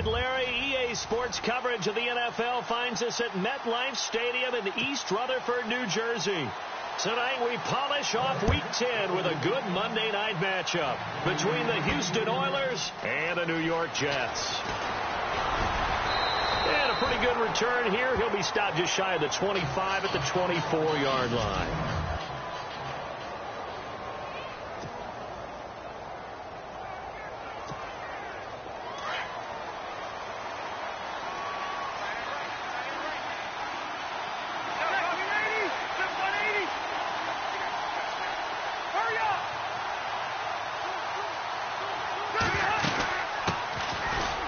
right, Larry. EA Sports coverage of the NFL finds us at MetLife Stadium in East Rutherford, New Jersey. Tonight we polish off Week 10 with a good Monday night matchup between the Houston Oilers and the New York Jets. And a pretty good return here. He'll be stopped just shy of the 25 at the 24-yard line.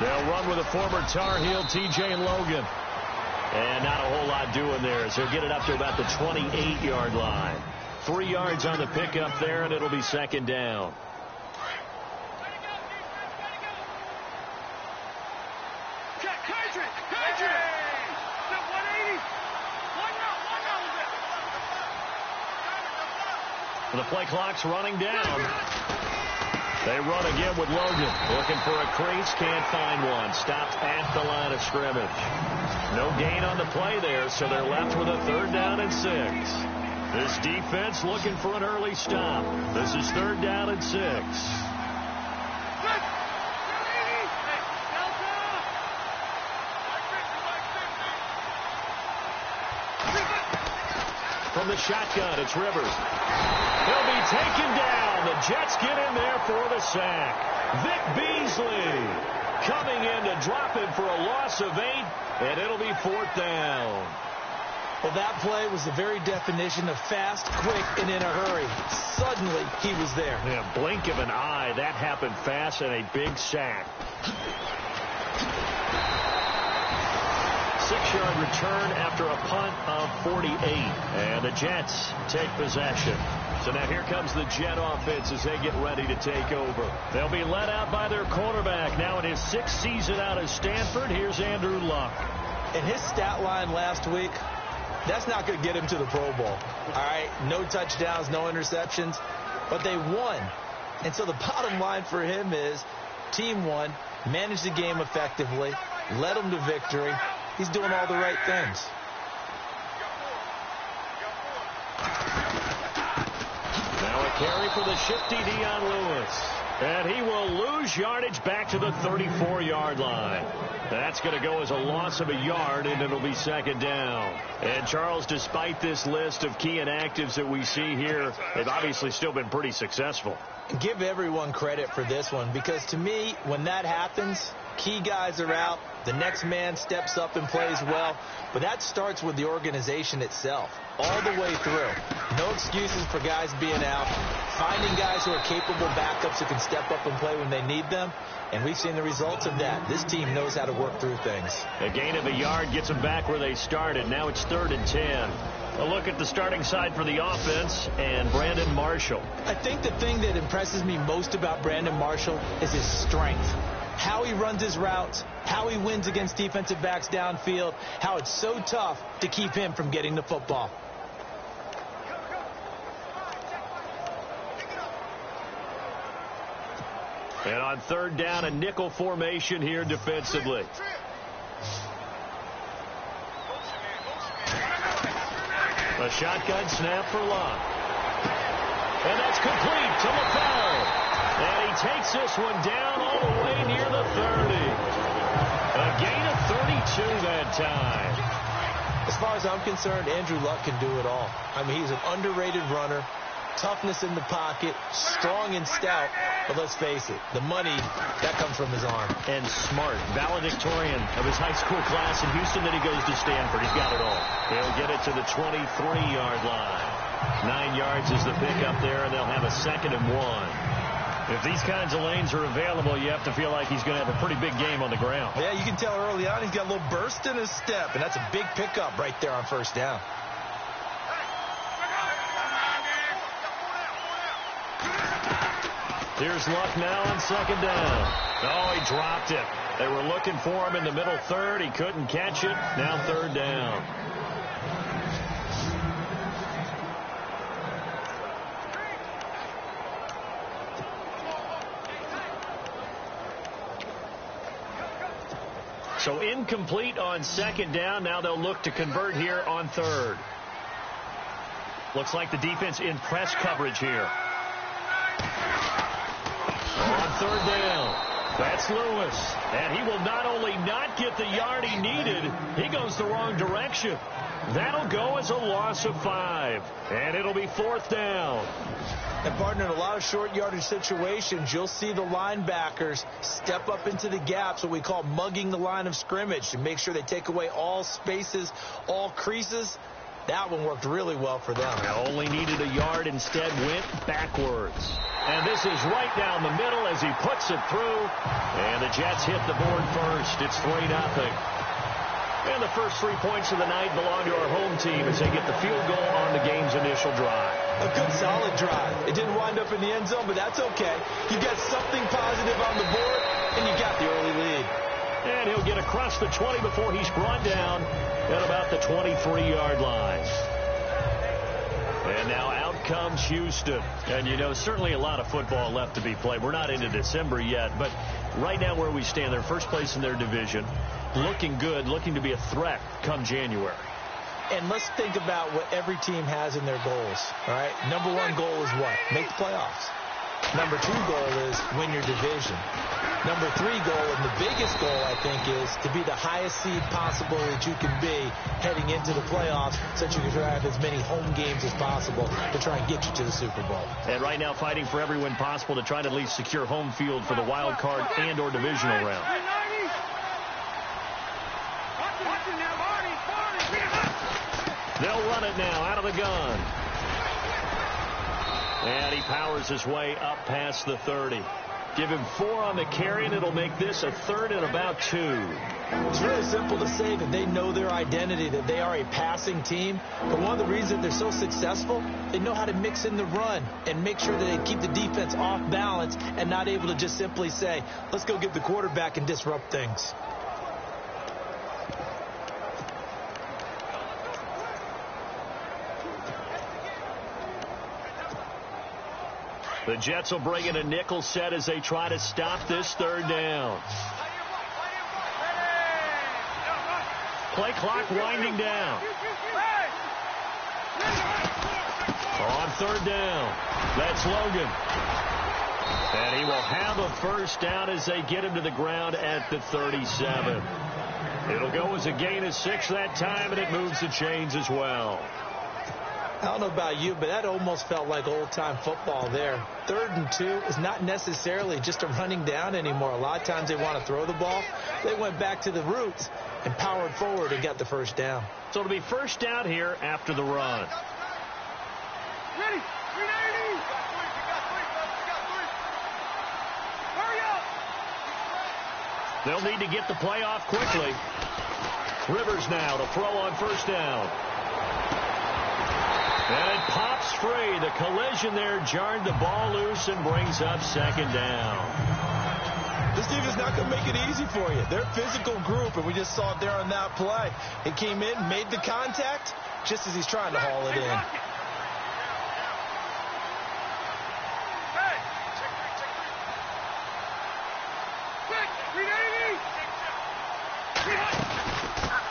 They'll run with a former Tar Heel, TJ Logan. And not a whole lot doing there, so he'll get it up to about the 28-yard line. 3 yards on the pickup there, and it'll be second down. The play clock's running down. They run again with Logan. Looking for a crease. Can't find one. Stopped at the line of scrimmage. No gain on the play there, so they're left with a 3rd down and 6. This defense looking for an early stop. This is 3rd down and 6. From the shotgun, it's Rivers. He'll be taken down. The Jets get in there for the sack. Vic Beasley coming in to drop him for a loss of 8, and it'll be 4th down. Well, that play was the very definition of fast, quick, and in a hurry. Suddenly, he was there. Yeah, blink of an eye. That happened fast and a big sack. 6-yard return after a punt of 48. And the Jets take possession. So now here comes the Jet offense as they get ready to take over. They'll be led out by their quarterback now in his 6th season out of Stanford. Here's Andrew Luck. And his stat line last week, that's not going to get him to the Pro Bowl. All right, no touchdowns, no interceptions, but they won. And so the bottom line for him is team won, managed the game effectively, led them to victory. He's doing all the right things. Now a carry for the shifty Dion Lewis. And he will lose yardage back to the 34-yard line. That's going to go as a loss of a yard, and it'll be 2nd down. And, Charles, despite this list of key inactives that we see here, they've obviously still been pretty successful. Give everyone credit for this one, because to me, when that happens, key guys are out, the next man steps up and plays well, but that starts with the organization itself, all the way through. No excuses for guys being out, finding guys who are capable backups who can step up and play when they need them, and we've seen the results of that. This team knows how to work through things. A gain of a yard gets them back where they started. Now it's 3rd and 10. A look at the starting side for the offense and Brandon Marshall. I think the thing that impresses me most about Brandon Marshall is his strength. How he runs his routes, how he wins against defensive backs downfield, how it's so tough to keep him from getting the football. And on 3rd down, a nickel formation here defensively. A shotgun snap for Luck. And that's complete to LaFell. And he takes this one down all the way near the 30. A gain of 32 that time. As far as I'm concerned, Andrew Luck can do it all. I mean, he's an underrated runner. Toughness in the pocket, strong and stout, but let's face it, the money, that comes from his arm. And smart, valedictorian of his high school class in Houston, then he goes to Stanford. He's got it all. He'll get it to the 23-yard line. 9 yards is the pickup there, and they'll have a 2nd and 1. If these kinds of lanes are available, you have to feel like he's going to have a pretty big game on the ground. Yeah, you can tell early on he's got a little burst in his step, and that's a big pickup right there on 1st down. Here's Luck now on 2nd down. Oh, he dropped it. They were looking for him in the middle 3rd. He couldn't catch it. Now 3rd down. So incomplete on second down. Now they'll look to convert here on third. Looks like the defense in press coverage here. On third down, that's Lewis. And he will not only not get the yard he needed, he goes the wrong direction. That'll go as a loss of 5. And it'll be fourth down. And, partner, in a lot of short yardage situations, you'll see the linebackers step up into the gaps, what we call mugging the line of scrimmage, to make sure they take away all spaces, all creases. That one worked really well for them. Only needed a yard, instead went backwards. And this is right down the middle as he puts it through. And the Jets hit the board first. It's 3-0. And the first 3 points of the night belong to our home team as they get the field goal on the game's initial drive. A good, solid drive. It didn't wind up in the end zone, but that's okay. You got something positive on the board, and you got the early lead. And he'll get across the 20 before he's brought down at about the 23-yard line. And now out comes Houston. And, you know, certainly a lot of football left to be played. We're not into December yet, but right now where we stand, they're first place in their division, looking good, looking to be a threat come January. And let's think about what every team has in their goals, all right? Number 1 goal is what? Make the playoffs. Number 2 goal is win your division. Number 3 goal, and the biggest goal, I think, is to be the highest seed possible that you can be heading into the playoffs, so that you can have as many home games as possible to try and get you to the Super Bowl. And right now fighting for every win possible to try to at least secure home field for the wild card and or divisional round. They'll run it now out of the gun. And he powers his way up past the 30. Give him 4 on the carry, and it'll make this a 3rd and about 2. It's really simple to say that they know their identity, that they are a passing team. But one of the reasons they're so successful, they know how to mix in the run and make sure that they keep the defense off balance and not able to just simply say, let's go get the quarterback and disrupt things. The Jets will bring in a nickel set as they try to stop this 3rd down. Play clock winding down. On 3rd down, that's Logan. And he will have a first down as they get him to the ground at the 37. It'll go as a gain of 6 that time, and it moves the chains as well. I don't know about you, but that almost felt like old-time football there. 3rd and 2 is not necessarily just a running down anymore. A lot of times they want to throw the ball. They went back to the roots and powered forward and got the first down. So it'll be first down here after the run. Ready. 390. Hurry up. They'll need to get the play off quickly. Rivers now to throw on first down. And it pops free. The collision there jarred the ball loose and brings up 2nd down. This defense is not going to make it easy for you. They're a physical group, and we just saw it there on that play. He came in, made the contact, just as he's trying to haul it in.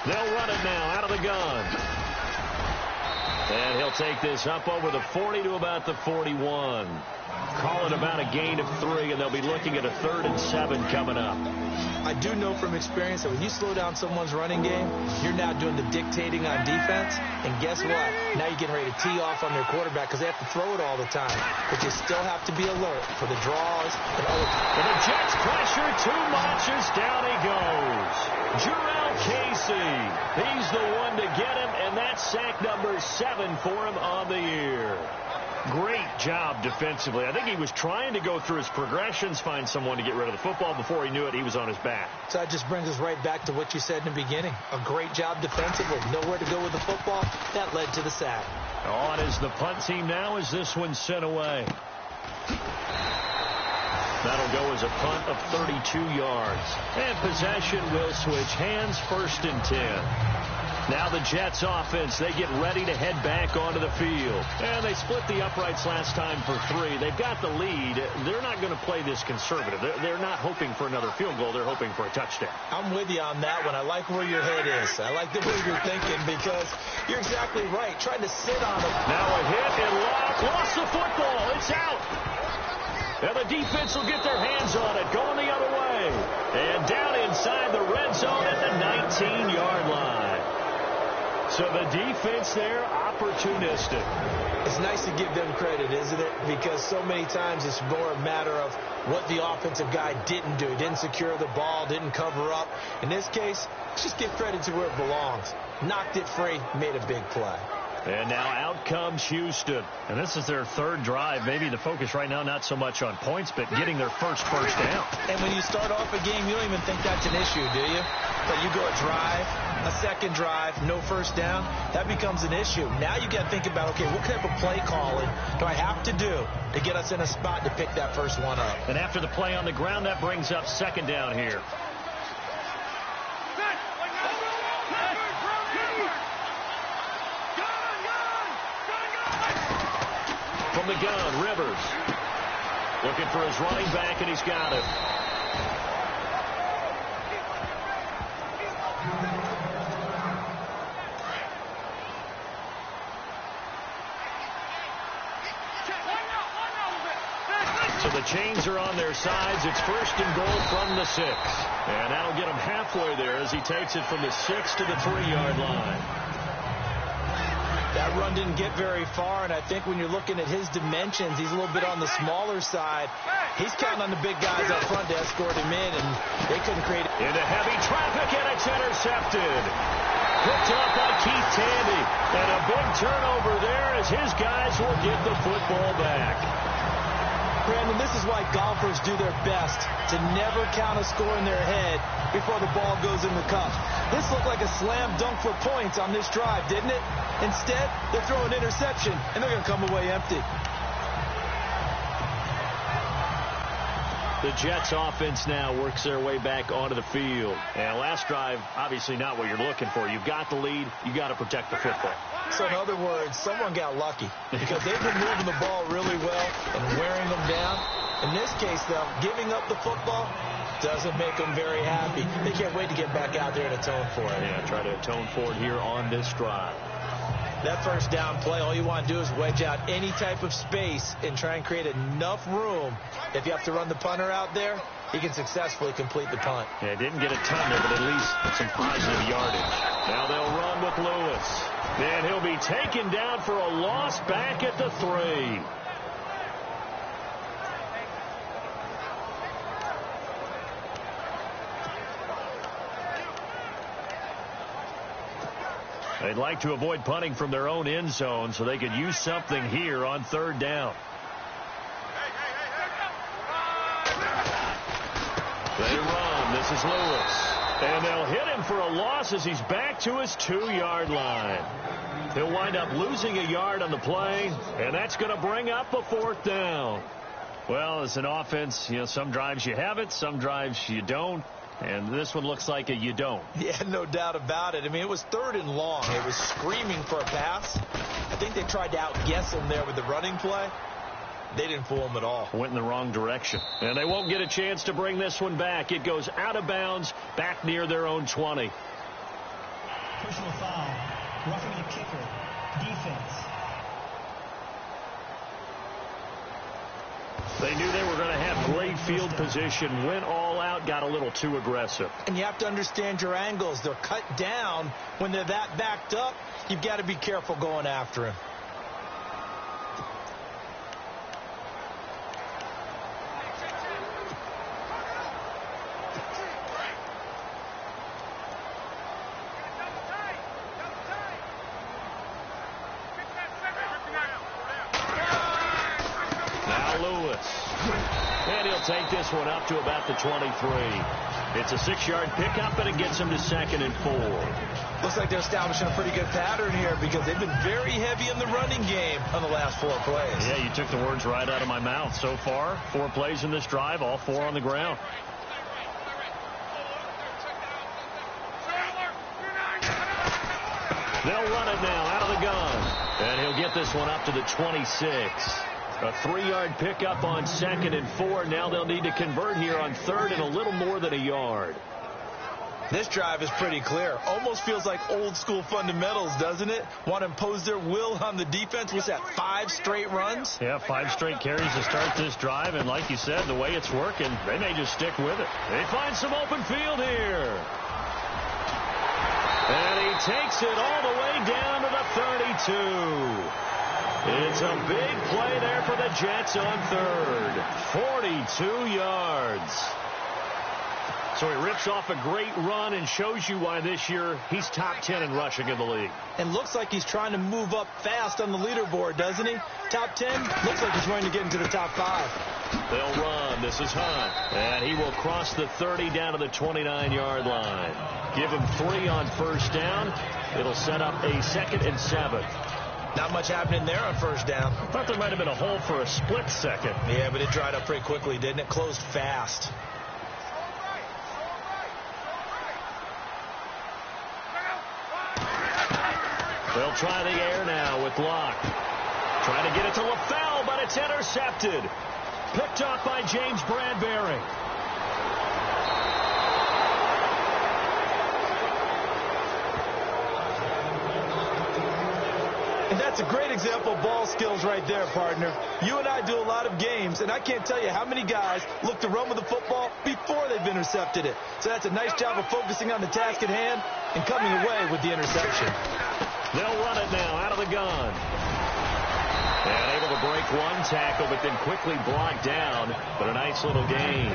They'll run it now out of the gun. And he'll take this up over the 40 to about the 41. Call it about a gain of 3, and they'll be looking at a 3rd and 7 coming up. I do know from experience that when you slow down someone's running game, you're now doing the dictating on defense. And guess what? Now you're getting ready to tee off on their quarterback because they have to throw it all the time. But you still have to be alert for the draws and other. And the Jets pressure too much as down he goes. Jarrell Casey. He's the one to get him, and that's sack number 7 for him on the year. Great job defensively. I think he was trying to go through his progressions, find someone to get rid of the football. Before he knew it, he was on his back. So that just brings us right back to what you said in the beginning. A great job defensively. Nowhere to go with the football. That led to the sack. On is the punt team now as this one's sent away. That'll go as a punt of 32 yards. And possession will switch hands, 1st and 10. Now the Jets offense, they get ready to head back onto the field. And they split the uprights last time for 3. They've got the lead. They're not going to play this conservative. They're not hoping for another field goal. They're hoping for a touchdown. I'm with you on that one. I like where your head is. I like the way you're thinking because you're exactly right. Trying to sit on it. Now a hit and lost the football. It's out. And the defense will get their hands on it, going the other way. And down inside the red zone at the 19-yard line. So the defense there, opportunistic. It's nice to give them credit, isn't it? Because so many times it's more a matter of what the offensive guy didn't do. He didn't secure the ball, didn't cover up. In this case, let's just give credit to where it belongs. Knocked it free, made a big play. And now out comes Houston. And this is their 3rd drive. Maybe the focus right now not so much on points, but getting their first down. And when you start off a game, you don't even think that's an issue, do you? But you go a drive, a second drive, no first down, that becomes an issue. Now you got to think about, okay, what type of play calling do I have to do to get us in a spot to pick that first one up? And after the play on the ground, that brings up 2nd down here. From the gun, Rivers. Looking for his running back, and he's got it. So the chains are on their sides. It's 1st and goal from the 6. And that'll get him halfway there as he takes it from the 6 to the 3-yard line. That run didn't get very far, and I think when you're looking at his dimensions, he's a little bit on the smaller side. He's counting on the big guys up front to escort him in, and they couldn't create it. Into heavy traffic, and it's intercepted. Picked up by Keith Tandy. And a big turnover there as his guys will get the football back. Brandon, this is why golfers do their best to never count a score in their head before the ball goes in the cup. This looked like a slam dunk for points on this drive, didn't it? Instead, they throw an interception, and they're going to come away empty. The Jets offense now works their way back onto the field. And last drive, obviously not what you're looking for. You've got the lead. You've got to protect the football. So in other words, someone got lucky because they've been moving the ball really well and wearing them down. In this case, though, giving up the football doesn't make them very happy. They can't wait to get back out there and atone for it. Yeah, try to atone for it here on this drive. That first down play, all you want to do is wedge out any type of space and try and create enough room. If you have to run the punter out there, he can successfully complete the punt. Yeah, didn't get a ton there, but at least some positive yardage. Now they'll run with Lewis. And he'll be taken down for a loss back at the 3. They'd like to avoid punting from their own end zone so they could use something here on 3rd down. They run. This is Lewis. And they'll hit him for a loss as he's back to his 2-yard line. He'll wind up losing a yard on the play, and that's going to bring up a 4th down. Well, as an offense, you know, some drives you have it, some drives you don't. And this one looks like a you don't. Yeah, no doubt about it. I mean, it was 3rd and long. It was screaming for a pass. I think they tried to outguess him there with the running play. They didn't fool him at all. Went in the wrong direction. And they won't get a chance to bring this one back. It goes out of bounds back near their own 20. Personal foul. Roughing the kicker. Defense. They knew they were going to have great field position, went all out, got a little too aggressive. And you have to understand your angles. They're cut down. When they're that backed up, you've got to be careful going after him. And he'll take this one up to about the 23. It's a 6-yard pickup, and it gets him to 2nd and 4. Looks like they're establishing a pretty good pattern here because they've been very heavy in the running game on the last 4 plays. Yeah, you took the words right out of my mouth. So far, 4 plays in this drive, all 4 on the ground. They'll run it now out of the gun. And he'll get this one up to the 26. A 3-yard pickup on 2nd and 4. Now they'll need to convert here on 3rd and a little more than a yard. This drive is pretty clear. Almost feels like old school fundamentals, doesn't it? Want to impose their will on the defense. What's that, 5 straight runs? Yeah, 5 straight carries to start this drive. And like you said, the way it's working, they may just stick with it. They find some open field here. And he takes it all the way down to the 32. It's a big play there for the Jets on 3rd. 42 yards. So he rips off a great run and shows you why this year he's top 10 in rushing in the league. And looks like he's trying to move up fast on the leaderboard, doesn't he? Top 10, looks like he's going to get into the top 5. They'll run. This is Hunt. And he will cross the 30 down to the 29-yard line. Give him 3 on 1st down. It'll set up a 2nd and 7. Not much happening there on 1st down. I thought there might have been a hole for a split second. Yeah, but it dried up pretty quickly, didn't it? Closed fast. They'll try the air now with Locke. Trying to get it to LaFell, but it's intercepted. Picked up by James Bradbury. And that's a great example of ball skills right there, partner. You and I do a lot of games, and I can't tell you how many guys look to run with the football before they've intercepted it. So that's a nice job of focusing on the task at hand and coming away with the interception. They'll run it now out of the gun. And able to break one tackle, but then quickly blocked down. But a nice little gain.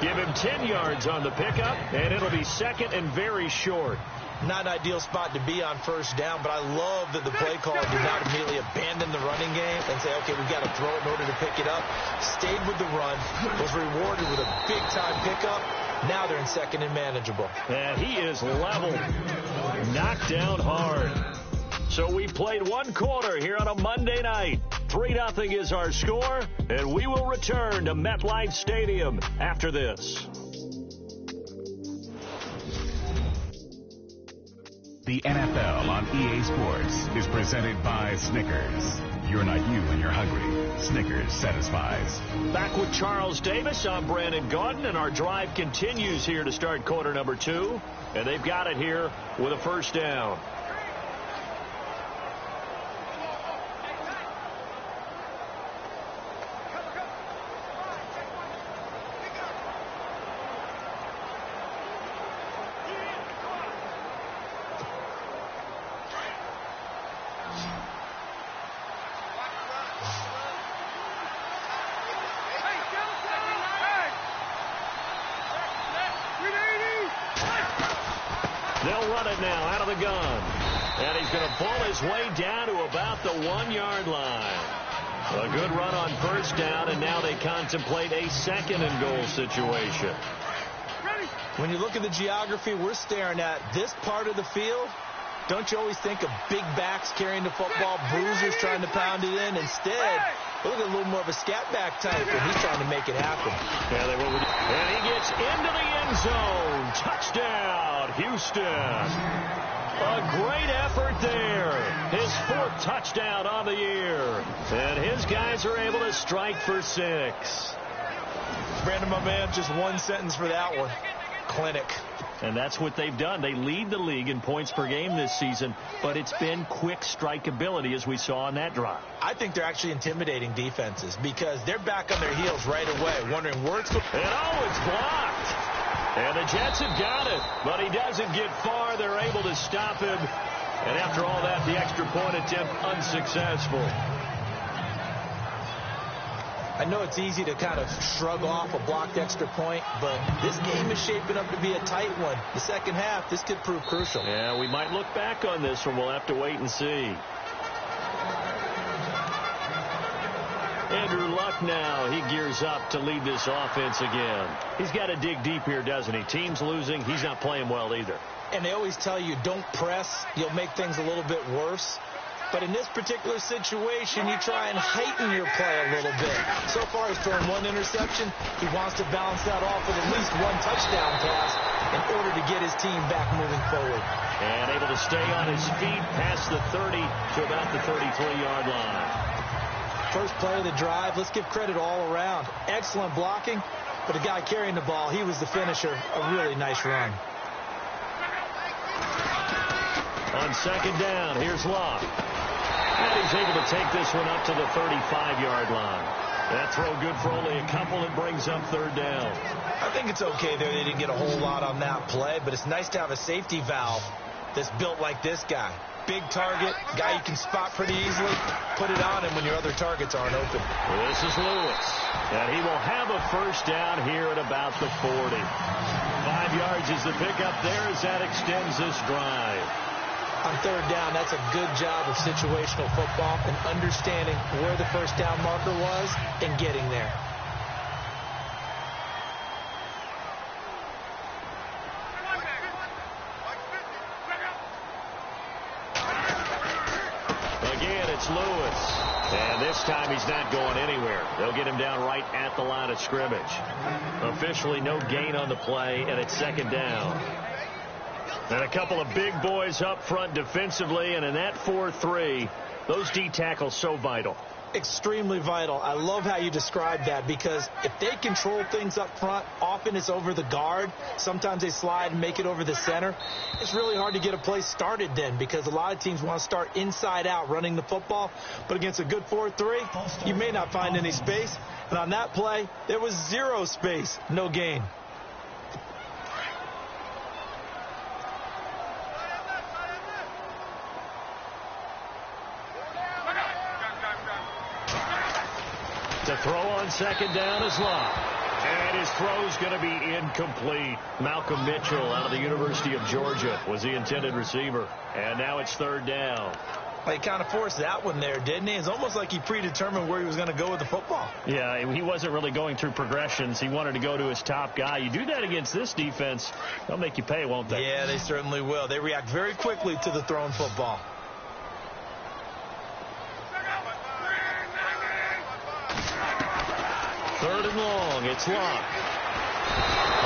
Give him 10 yards on the pickup, and it'll be 2nd and very short. Not an ideal spot to be on 1st down, but I love that the play call did not immediately abandon the running game and say, okay, we've got to throw it in order to pick it up. Stayed with the run, was rewarded with a big-time pickup. Now they're in 2nd and manageable. And he is level. Knocked down hard. So we played 1 quarter here on a Monday night. 3-0 is our score, and we will return to MetLife Stadium after this. The NFL on EA Sports is presented by Snickers. You're not you when you're hungry. Snickers satisfies. Back with Charles Davis. I'm Brandon Gaudin, and our drive continues here to start quarter number 2. And they've got it here with a 1st down. They'll run it now out of the gun. And he's going to pull his way down to about the 1-yard line. A good run on 1st down, and now they contemplate a 2nd and goal situation. When you look at the geography we're staring at, this part of the field, don't you always think of big backs carrying the football, bruisers trying to pound it in? Instead, look at a little more of a scat back type, and he's trying to make it happen. Yeah, they will. And he gets into the end zone. Touchdown, Houston. A great effort there. His 4th touchdown on the year. And his guys are able to strike for 6. Brandon, my man, just one sentence for that one. Clinic. And that's what they've done. They lead the league in points per game this season, but it's been quick strikeability as we saw on that drive. I think they're actually intimidating defenses because they're back on their heels right away, wondering where it's going. And it's blocked. And the Jets have got it, but he doesn't get far. They're able to stop him. And after all that, the extra point attempt unsuccessful. I know it's easy to kind of shrug off a blocked extra point, but this game is shaping up to be a tight one. The second half, this could prove crucial. Yeah, we might look back on this one. We'll have to wait and see. Andrew Luck now, he gears up to lead this offense again. He's got to dig deep here, doesn't he? Team's losing. He's not playing well either. And they always tell you, don't press. You'll make things a little bit worse. But in this particular situation, you try and heighten your play a little bit. So far, he's thrown 1 interception. He wants to balance that off with at least 1 touchdown pass. in order to get his team back moving forward. And able to stay on his feet past the 30 to about the 33-yard line. First play of the drive, let's give credit all around. Excellent blocking, but the guy carrying the ball, he was the finisher. A really nice run. On second down, here's Locke. And he's able to take this one up to the 35-yard line. That throw good for only a couple. It brings up third down. I think it's okay there. They didn't get a whole lot on that play, but it's nice to have a safety valve that's built like this guy. Big target, guy you can spot pretty easily. Put it on him when your other targets aren't open. This is Lewis. And he will have a first down here at about the 40. 5 yards is the pickup there as that extends this drive. On third down, that's a good job of situational football and understanding where the first down marker was and getting there. Again, it's Lewis. And this time he's not going anywhere. They'll get him down right at the line of scrimmage. Officially no gain on the play, and it's second down. And a couple of big boys up front defensively, and in that 4-3, those D tackles so vital. Extremely vital. I love how you describe that, because if they control things up front, often it's over the guard. Sometimes they slide and make it over the center. It's really hard to get a play started then, because a lot of teams want to start inside out running the football. But against a good 4-3, you may not find any space. And on that play, there was zero space. No gain. To throw on second down is Locke. And his throw's going to be incomplete. Malcolm Mitchell out of the University of Georgia was the intended receiver. And now it's third down. He kind of forced that one there, didn't he? It's almost like he predetermined where he was going to go with the football. Yeah, he wasn't really going through progressions. He wanted to go to his top guy. You do that against this defense, they'll make you pay, won't they? Yeah, they certainly will. They react very quickly to the thrown football. Third and long, it's Luck.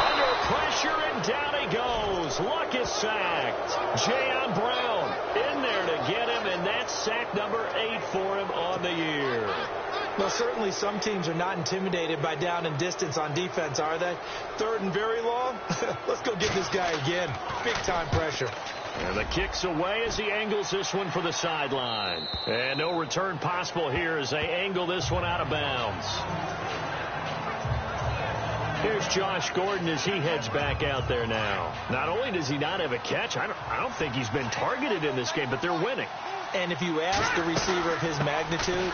Under pressure, and down he goes. Luck is sacked. Jayon Brown in there to get him, and that's sack number 8 for him on the year. Well, certainly some teams are not intimidated by down and distance on defense, are they? Third and very long? Let's go get this guy again. Big-time pressure. And the kick's away as he angles this one for the sideline. And no return possible here as they angle this one out of bounds. Here's Josh Gordon as he heads back out there now. Not only does he not have a catch, I don't think he's been targeted in this game, but they're winning. And if you ask the receiver of his magnitude,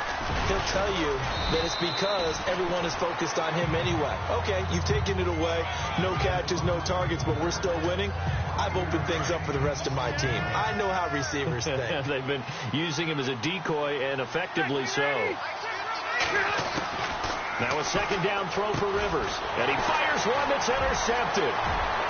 he'll tell you that it's because everyone is focused on him anyway. Okay, you've taken it away. No catches, no targets, but we're still winning. I've opened things up for the rest of my team. I know how receivers think. They've been using him as a decoy, and effectively so. Now a second down throw for Rivers. And he fires one that's intercepted.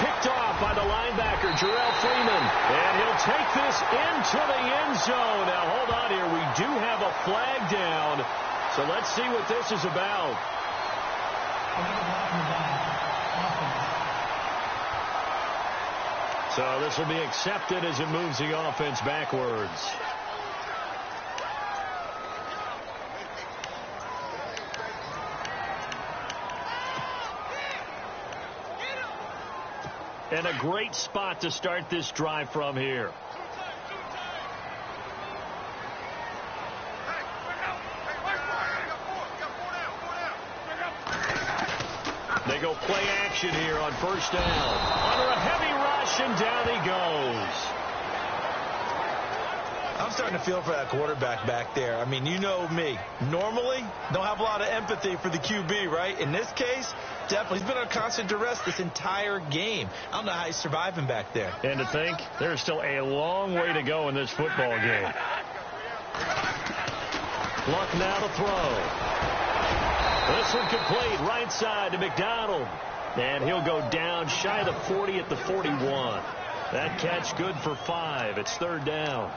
Picked off by the linebacker, Jarrell Freeman. And he'll take this into the end zone. Now hold on here. We do have a flag down. So let's see what this is about. So this will be accepted as it moves the offense backwards. And a great spot to start this drive from here. They go play action here on first down. Under a heavy rush, and down he goes. I'm starting to feel for that quarterback back there. I mean, you know me. Normally, don't have a lot of empathy for the QB, right? In this case, definitely. He's been under constant duress this entire game. I don't know how he's surviving back there. And to think, there's still a long way to go in this football game. Luck now to throw. This one complete, right side to McDonald. And he'll go down shy of the 40 at the 41. That catch good for 5. It's third down.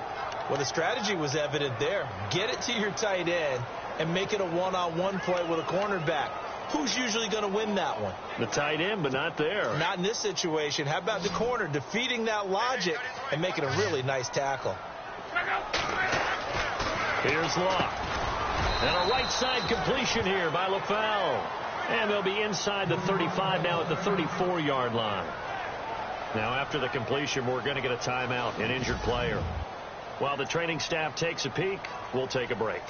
Well, the strategy was evident there. Get it to your tight end and make it a one-on-one play with a cornerback. who's usually going to win that one? The tight end, but not there. Not in this situation. How about the corner defeating that logic and making a really nice tackle? Here's Locke. And a right side completion here by LaFell. And they'll be inside the 35 now at the 34-yard line. Now after the completion, we're going to get a timeout, an injured player. While the training staff takes a peek, we'll take a break.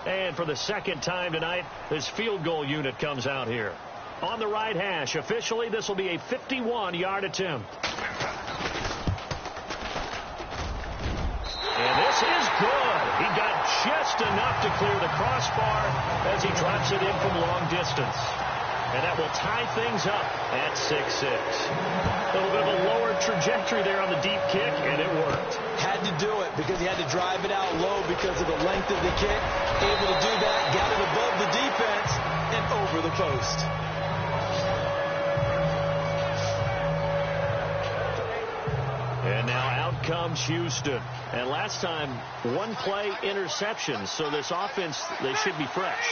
And for the second time tonight, this field goal unit comes out here. On the right hash, officially, this will be a 51-yard attempt. And this is good. He got just enough to clear the crossbar as he drops it in from long distance. And that will tie things up at 6-6. A little bit of a lower trajectory there on the deep kick, and it worked. Had to do it because he had to drive it out low because of the length of the kick. Able to do that, got it above the defense and over the post. And now out comes Houston. And last time, one play interception. So this offense, they should be fresh.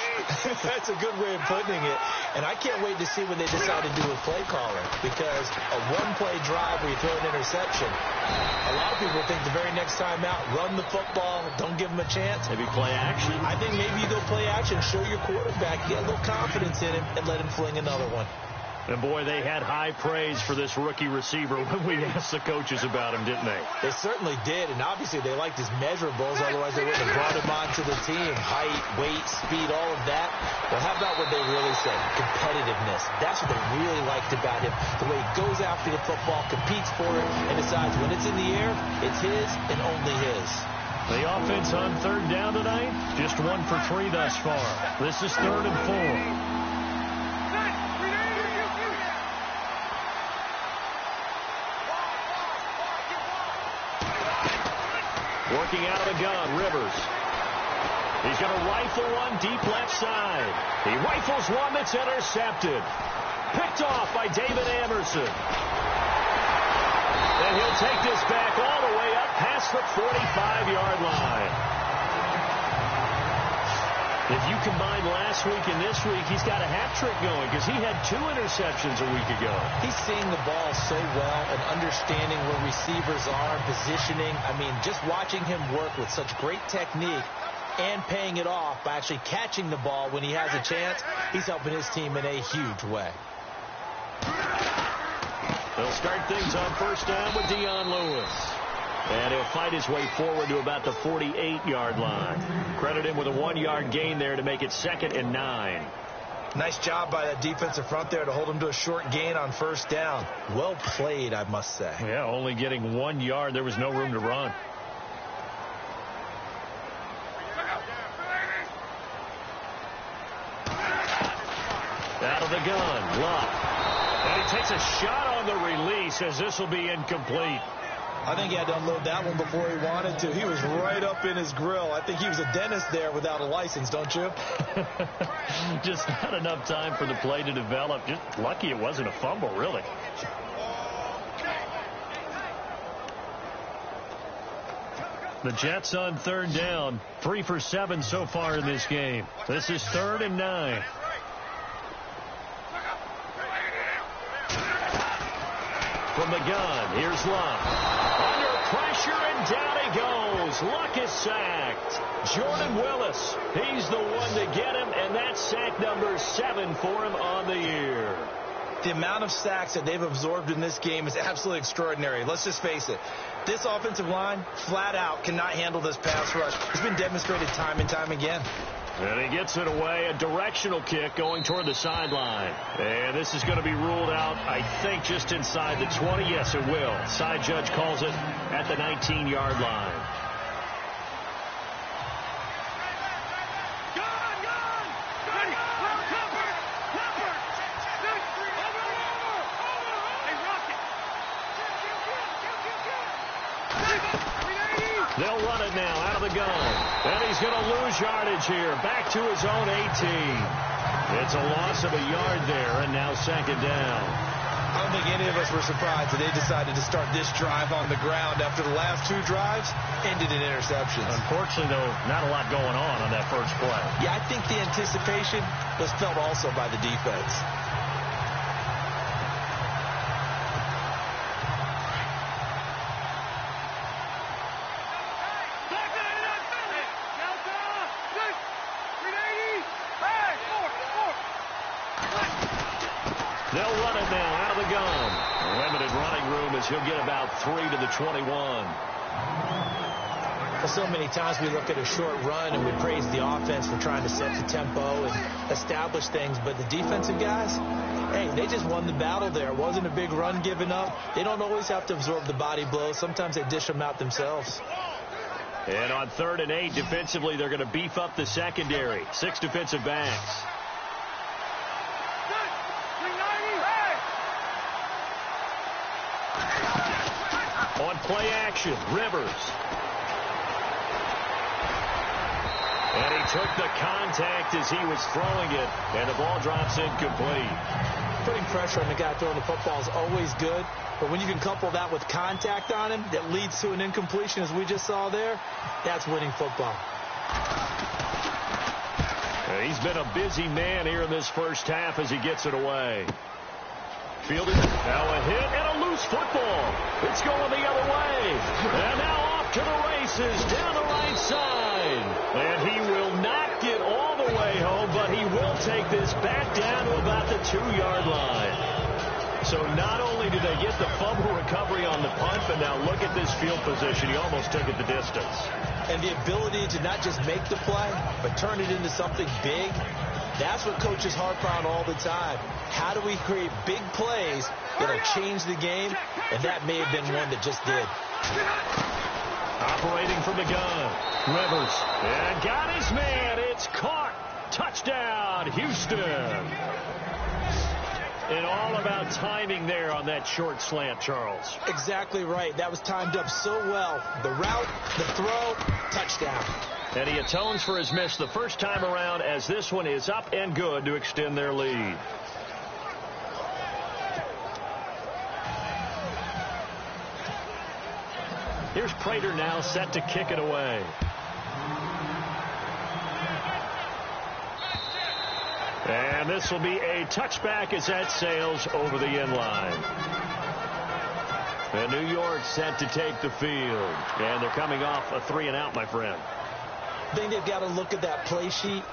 That's a good way of putting it. And I can't wait to see what they decide to do with play calling. Because a one-play drive where you throw an interception, a lot of people think the very next time out, run the football, don't give them a chance. Maybe play action? I think maybe you go play action, show your quarterback, get a little confidence in him, and let him fling another one. And, boy, they had high praise for this rookie receiver when we asked the coaches about him, didn't they? They certainly did, and obviously they liked his measurables. Otherwise, they wouldn't have brought him onto the team. Height, weight, speed, all of that. Well, how about what they really said? Competitiveness. That's what they really liked about him. The way he goes after the football, competes for it, and decides when it's in the air, it's his and only his. The offense on third down tonight, just 1 for 3 thus far. This is 3rd and 4. Working out of the gun, Rivers. He's going to rifle one deep left side. He rifles one that's intercepted. Picked off by David Amerson. And he'll take this back all the way up past the 45-yard line. If you combine last week and this week, he's got a hat trick going because he had 2 interceptions a week ago. He's seeing the ball so well and understanding where receivers are, positioning. I mean, just watching him work with such great technique and paying it off by actually catching the ball when he has a chance, he's helping his team in a huge way. They'll start things on first down with Dion Lewis. And he'll fight his way forward to about the 48-yard line. Credit him with a 1-yard gain there to make it 2nd and 9. Nice job by that defensive front there to hold him to a short gain on first down. Well played, I must say. Yeah, only getting 1 yard. There was no room to run. Out of the gun, Locke. And he takes a shot on the release as this will be incomplete. I think he had to unload that one before he wanted to. He was right up in his grill. I think he was a dentist there without a license, don't you? Just not enough time for the play to develop. Just lucky it wasn't a fumble, really. The Jets on third down. 3 for 7 so far in this game. This is 3rd and 9. From the gun, here's Locke. Under pressure, and down he goes. Luck is sacked. Jordan Willis, he's the one to get him, and that's sack number 7 for him on the year. The amount of sacks that they've absorbed in this game is absolutely extraordinary. Let's just face it. This offensive line, flat out, cannot handle this pass rush. It's been demonstrated time and time again. And he gets it away, a directional kick going toward the sideline. And this is going to be ruled out, I think, just inside the 20. Yes, it will. Side judge calls it at the 19-yard line. They'll run it now out of the gun. And he's going to lose yardage here. Back to his own 18. It's a loss of a yard there, and now 2nd down. I don't think any of us were surprised that they decided to start this drive on the ground after the last 2 drives ended in interceptions. Unfortunately, though, not a lot going on that first play. Yeah, I think the anticipation was felt also by the defense. They'll run it now out of the gun. Limited running room as he'll get about 3 to the 21. Well, so many times we look at a short run and we praise the offense for trying to set the tempo and establish things, but the defensive guys, hey, they just won the battle there. It wasn't a big run given up. They don't always have to absorb the body blows. Sometimes they dish them out themselves. And on 3rd and 8, defensively, they're going to beef up the secondary. 6 defensive backs. On play action, Rivers. And he took the contact as he was throwing it, and the ball drops incomplete. Putting pressure on the guy throwing the football is always good, but when you can couple that with contact on him that leads to an incompletion, as we just saw there, that's winning football. He's been a busy man here in this first half as he gets it away. Fielded, now a hit and a loose football. It's going the other way. And now off to the races down the right side. And he will not get all the way home, but he will take this back down to about the 2-yard line. So not only did they get the fumble recovery on the punt, but now look at this field position. He almost took it the distance. And the ability to not just make the play, but turn it into something big, that's what coaches harp on all the time. How do we create big plays that'll change the game? And that may have been one that just did. Operating from the gun. Rivers. And got his man. It's caught. Touchdown, Houston. And all about timing there on that short slant, Charles. Exactly right. That was timed up so well. The route, the throw, touchdown. And he atones for his miss the first time around as this one is up and good to extend their lead. Here's Prater now set to kick it away. And this will be a touchback as that sails over the end line. And New York set to take the field. And they're coming off a 3-and-out, my friend. I think they've got to look at that play sheet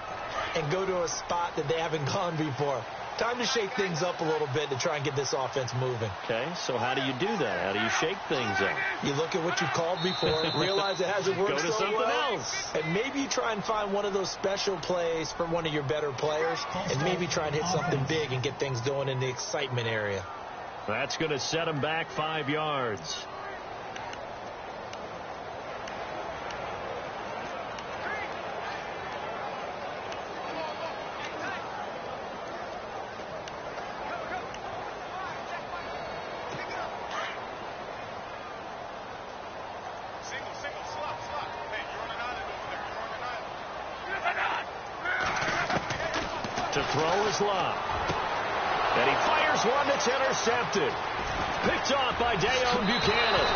and go to a spot that they haven't gone before. Time to shake things up a little bit to try and get this offense moving. Okay, so how do you do that? How do you shake things up? You look at what you called before, realize it hasn't worked Go to so something well, else. and maybe you try and find one of those special plays from one of your better players, and maybe try and hit something big and get things going in the excitement area. That's going to set them back 5 yards. To throw is Love. And he fires one that's intercepted. Picked off by Dayon Buchanan.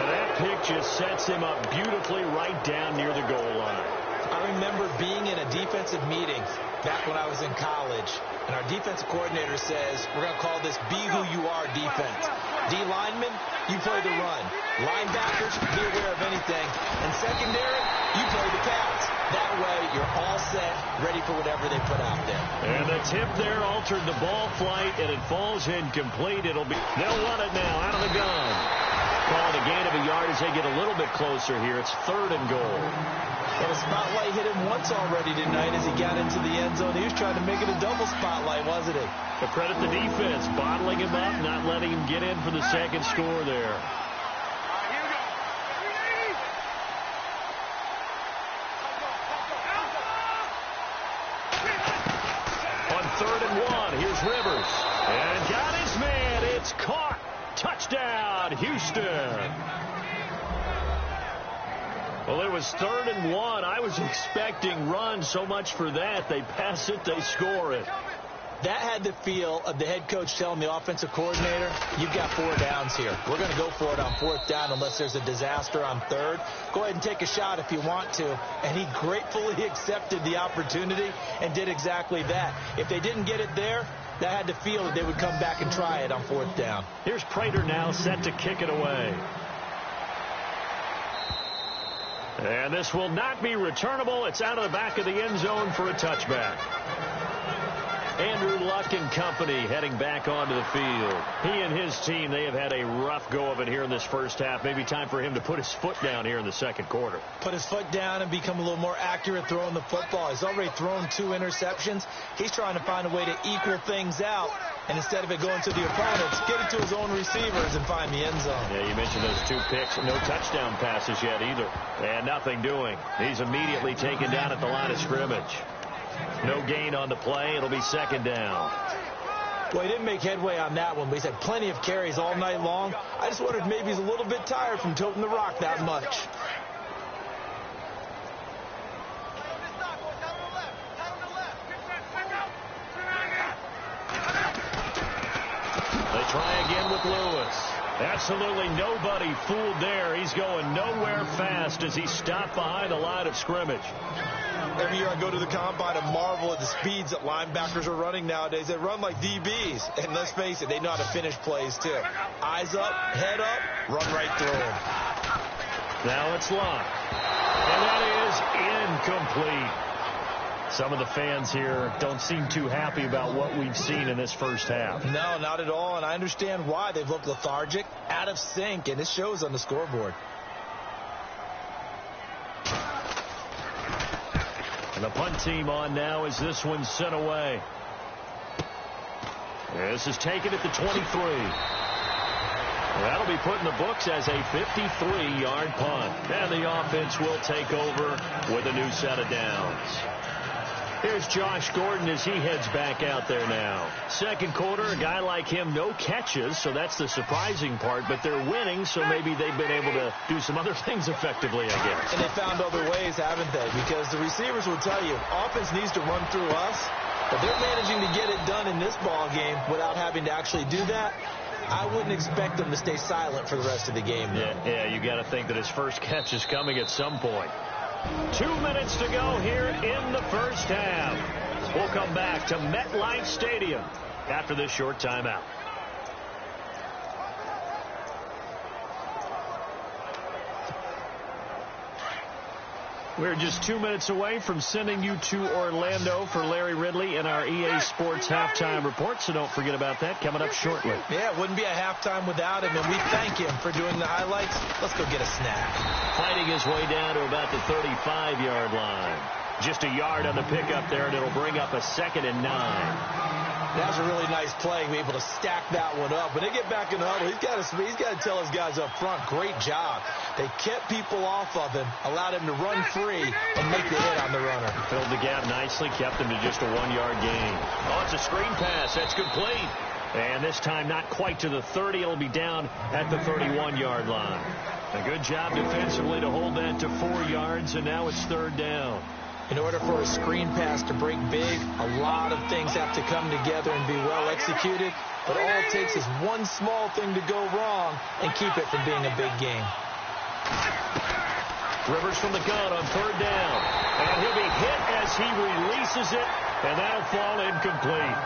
And that pick just sets him up beautifully right down near the goal line. I remember being in a defensive meeting back when I was in college, and our defensive coordinator says, we're going to call this Be Who You Are defense. D linemen, you play the run. Linebackers, be aware of anything. And secondary, you play the pass. That way, you're all set, ready for whatever they put out there. And the tip there altered the ball flight, and it falls incomplete. They'll run it now out of the gun. Called a gain of a yard as they get a little bit closer here. It's 3rd and goal. And a spotlight hit him once already tonight as he got into the end zone. He was trying to make it a double spotlight, wasn't he? To credit the defense, bottling him up, not letting him get in for the second score there. On 3rd and 1, here's Rivers. And got his man. It's caught. Touchdown, Houston. Well, it was 3rd and 1. I was expecting runs. So much for that. They pass it, they score it. That had the feel of the head coach telling the offensive coordinator, you've got 4 downs here. We're going to go for it on 4th down unless there's a disaster on 3rd. Go ahead and take a shot if you want to. And he gratefully accepted the opportunity and did exactly that. If they didn't get it there, that had the feel that they would come back and try it on 4th down. Here's Prater now set to kick it away. And this will not be returnable. It's out of the back of the end zone for a touchback. Andrew Luck and company heading back onto the field. He and his team, they have had a rough go of it here in this first half. Maybe time for him to put his foot down here in the second quarter. Put his foot down and become a little more accurate throwing the football. He's already thrown 2 interceptions. He's trying to find a way to equal things out. And instead of it going to the opponents, get it to his own receivers and find the end zone. Yeah, you mentioned those 2 picks. No touchdown passes yet either. And nothing doing. He's immediately taken down at the line of scrimmage. No gain on the play. It'll be 2nd down. Well, he didn't make headway on that one, but he's had plenty of carries all night long. I just wondered if maybe he's a little bit tired from toting the rock that much. They try again with Lewis. Absolutely nobody fooled there. He's going nowhere fast as he stopped behind the line of scrimmage. Every year I go to the combine and marvel at the speeds that linebackers are running nowadays. They run like DBs. And let's face it, they know how to finish plays too. Eyes up, head up, run right through them. Now it's Luck. And that is incomplete. Some of the fans here don't seem too happy about what we've seen in this first half. No, not at all. And I understand why. They've looked lethargic, out of sync, and it shows on the scoreboard. And the punt team on now as this one's sent away. This is taken at the 23. That'll be put in the books as a 53-yard punt. And the offense will take over with a new set of downs. Here's Josh Gordon as he heads back out there now. Second quarter, a guy like him, no catches, so that's the surprising part. But they're winning, so maybe they've been able to do some other things effectively, I guess. And they found other ways, haven't they? Because the receivers will tell you, offense needs to run through us, but they're managing to get it done in this ball game without having to actually do that. I wouldn't expect them to stay silent for the rest of the game. Yeah, you got to think that his first catch is coming at some point. 2 minutes to go here in the first half. We'll come back to MetLife Stadium after this short timeout. We're just 2 minutes away from sending you to Orlando for Larry Ridley and our EA Sports Halftime Report, so don't forget about that coming up shortly. Yeah, it wouldn't be a halftime without him, and we thank him for doing the highlights. Let's go get a snack. Fighting his way down to about the 35-yard line. Just a yard on the pickup there, and it'll bring up a 2nd and 9. That was a really nice play, be able to stack that one up. When they get back in the huddle, he's got to tell his guys up front, great job. They kept people off of him, allowed him to run free, and make the hit on the runner. Filled the gap nicely, kept him to just a 1-yard gain. Oh, it's a screen pass. That's complete. And this time not quite to the 30. It'll be down at the 31-yard line. A good job defensively to hold that to 4 yards, and now it's 3rd down. In order for a screen pass to break big, a lot of things have to come together and be well executed. But all it takes is one small thing to go wrong and keep it from being a big game. Rivers from the gun on 3rd down. And he'll be hit as he releases it, and that'll fall incomplete.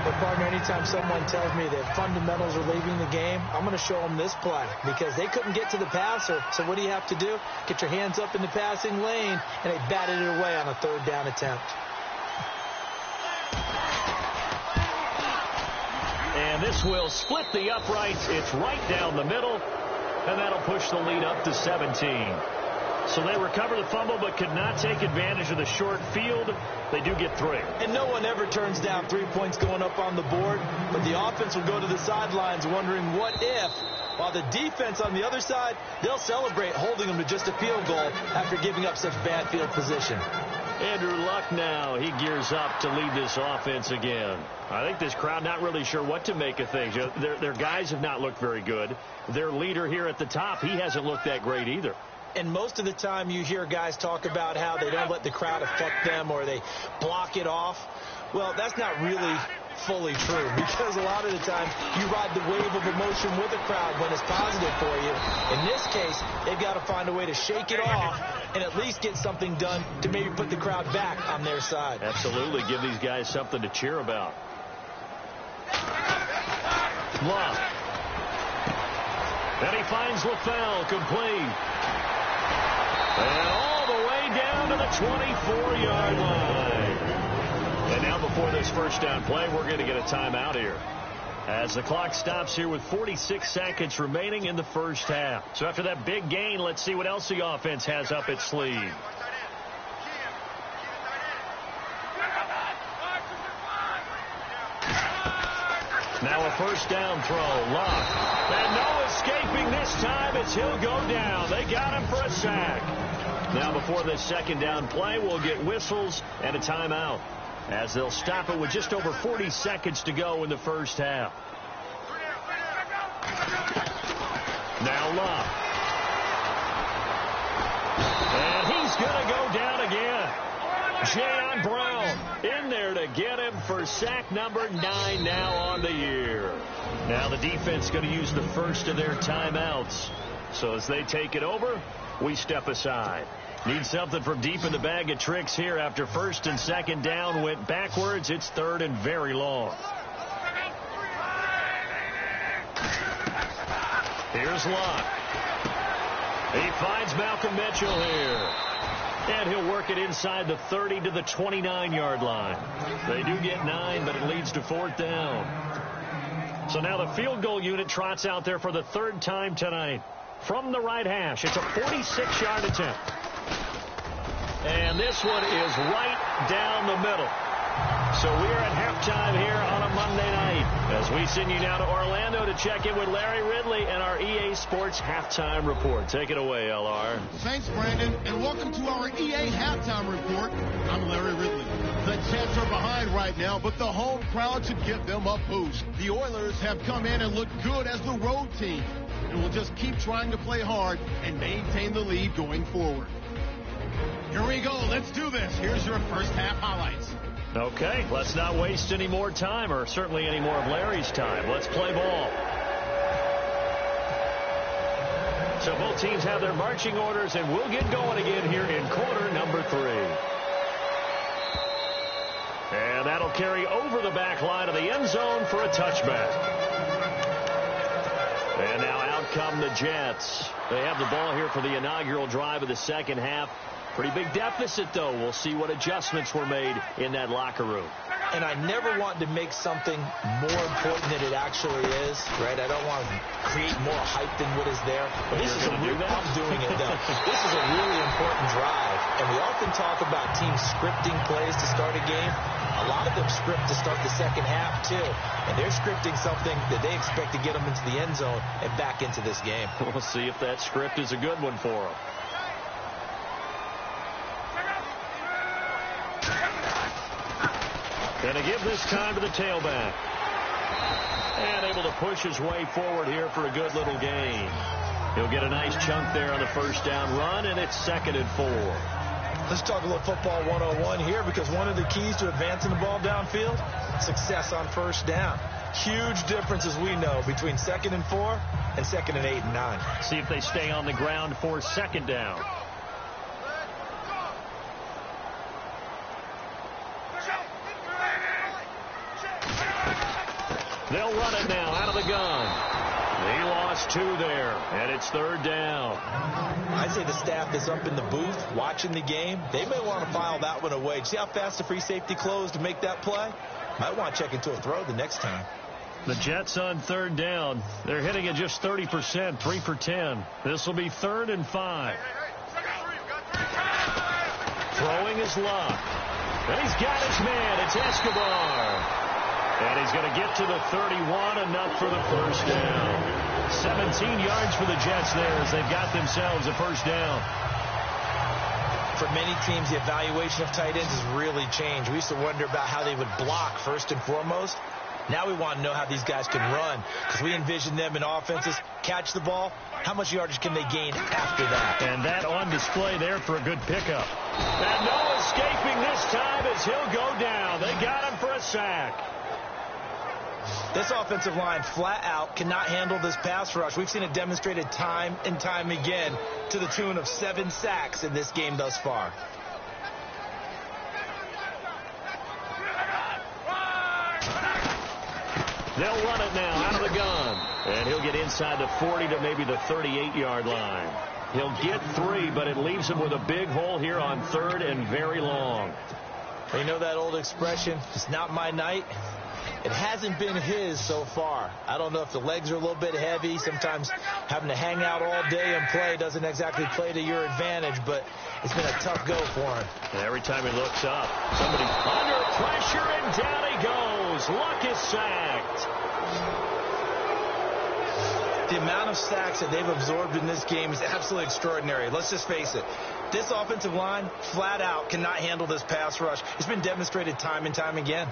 But, partner, anytime someone tells me that fundamentals are leaving the game, I'm going to show them this play because they couldn't get to the passer. So what do you have to do? Get your hands up in the passing lane, and they batted it away on a 3rd down attempt. And this will split the uprights. It's right down the middle, and that'll push the lead up to 17. So they recover the fumble but could not take advantage of the short field. They do get 3. And no one ever turns down 3 points going up on the board. But the offense will go to the sidelines wondering what if. While the defense on the other side, they'll celebrate holding them to just a field goal after giving up such bad field position. Andrew Luck now, he gears up to lead this offense again. I think this crowd not really sure what to make of things. Their guys have not looked very good. Their leader here at the top, he hasn't looked that great either. And most of the time you hear guys talk about how they don't let the crowd affect them or they block it off. Well, that's not really fully true, because a lot of the times you ride the wave of emotion with a crowd when it's positive for you. In this case, they've got to find a way to shake it off and at least get something done to maybe put the crowd back on their side. Absolutely. Give these guys something to cheer about. Love. And he finds LaFell complete. And all the way down to the 24-yard line. And now before this first down play, we're going to get a timeout here, as the clock stops here with 46 seconds remaining in the first half. So after that big gain, let's see what else the offense has up its sleeve. Now a first down throw. Luck. And no escaping this time as he'll go down. They got him for a sack. Now before this second down play, we'll get whistles and a timeout, as they'll stop it with just over 40 seconds to go in the first half. Now Luck. And he's going to go down again. Jayon Brown in there to get him for sack number 9 now on the year. Now the defense going to use the first of their timeouts. So as they take it over, we step aside. Need something from deep in the bag of tricks here after first and second down went backwards. It's third and very long. Here's Luck. He finds Malcolm Mitchell here. And he'll work it inside the 30 to the 29-yard line. They do get 9, but it leads to fourth down. So now the field goal unit trots out there for the third time tonight. From the right hash, it's a 46-yard attempt. And this one is right down the middle. So we are at halftime here on a Monday night, as we send you now to Orlando to check in with Larry Ridley and our EA Sports Halftime Report. Take it away, LR. Thanks, Brandon, and welcome to our EA Halftime Report. I'm Larry Ridley. The Jets are behind right now, but the home crowd should give them a boost. The Oilers have come in and looked good as the road team, and will just keep trying to play hard and maintain the lead going forward. Here we go. Let's do this. Here's your first half highlights. Okay, let's not waste any more time, or certainly any more of Larry's time. Let's play ball. So both teams have their marching orders, and we'll get going again here in quarter number 3. And that'll carry over the back line of the end zone for a touchback. And now out come the Jets. They have the ball here for the inaugural drive of the second half. Pretty big deficit, though. We'll see what adjustments were made in that locker room. And I never want to make something more important than it actually is, right? I don't want to create more hype than what is there. But this is I'm doing it, though. This is a really important drive. And we often talk about teams scripting plays to start a game. A lot of them script to start the second half, too. And they're scripting something that they expect to get them into the end zone and back into this game. We'll see if that script is a good one for them. Going to give this time to the tailback. And able to push his way forward here for a good little gain. He'll get a nice chunk there on the first down run, and it's 2nd and 4. Let's talk a little football 101 here, because one of the keys to advancing the ball downfield, success on first down. Huge difference, as we know, between 2nd and 4 and 2nd and 8 and 9. See if they stay on the ground for second down. They'll run it now out of the gun. He lost 2 there, and it's 3rd down. I'd say the staff that's up in the booth watching the game, they may want to file that one away. See how fast the free safety closed to make that play? Might want to check into a throw the next time. The Jets on 3rd down. They're hitting at just 30%, 3 for 10. This will be 3rd and 5. Throwing is Luck. And he's got his man. It's Escobar. And he's going to get to the 31, enough for the first down. 17 yards for the Jets there as they've got themselves a first down. For many teams, the evaluation of tight ends has really changed. We used to wonder about how they would block first and foremost. Now we want to know how these guys can run, because we envision them in offenses, catch the ball. How much yardage can they gain after that? And that on display there for a good pickup. And no escaping this time as he'll go down. They got him for a sack. This offensive line flat out cannot handle this pass rush. We've seen it demonstrated time and time again to the tune of 7 sacks in this game thus far. They'll run it now out of the gun. And he'll get inside the 40 to maybe the 38-yard line. He'll get 3, but it leaves him with a big hole here on 3rd and very long. You know that old expression, it's not my night? It hasn't been his so far. I don't know if the legs are a little bit heavy. Sometimes having to hang out all day and play doesn't exactly play to your advantage, but it's been a tough go for him. And every time he looks up, somebody's under pressure, and down he goes. Luck is sacked. The amount of sacks that they've absorbed in this game is absolutely extraordinary. Let's just face it. This offensive line, flat out, cannot handle this pass rush. It's been demonstrated time and time again.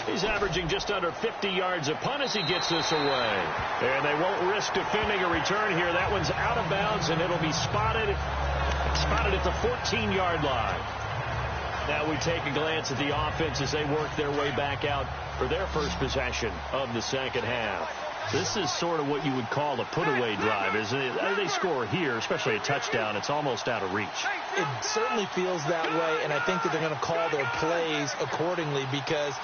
He's averaging just under 50 yards a punt as he gets this away. And they won't risk defending a return here. That one's out of bounds, and it'll be spotted at the 14-yard line. Now we take a glance at the offense as they work their way back out for their first possession of the second half. This is sort of what you would call a put-away drive, isn't it? They score here, especially a touchdown. It's almost out of reach. It certainly feels that way, and I think that they're going to call their plays accordingly, because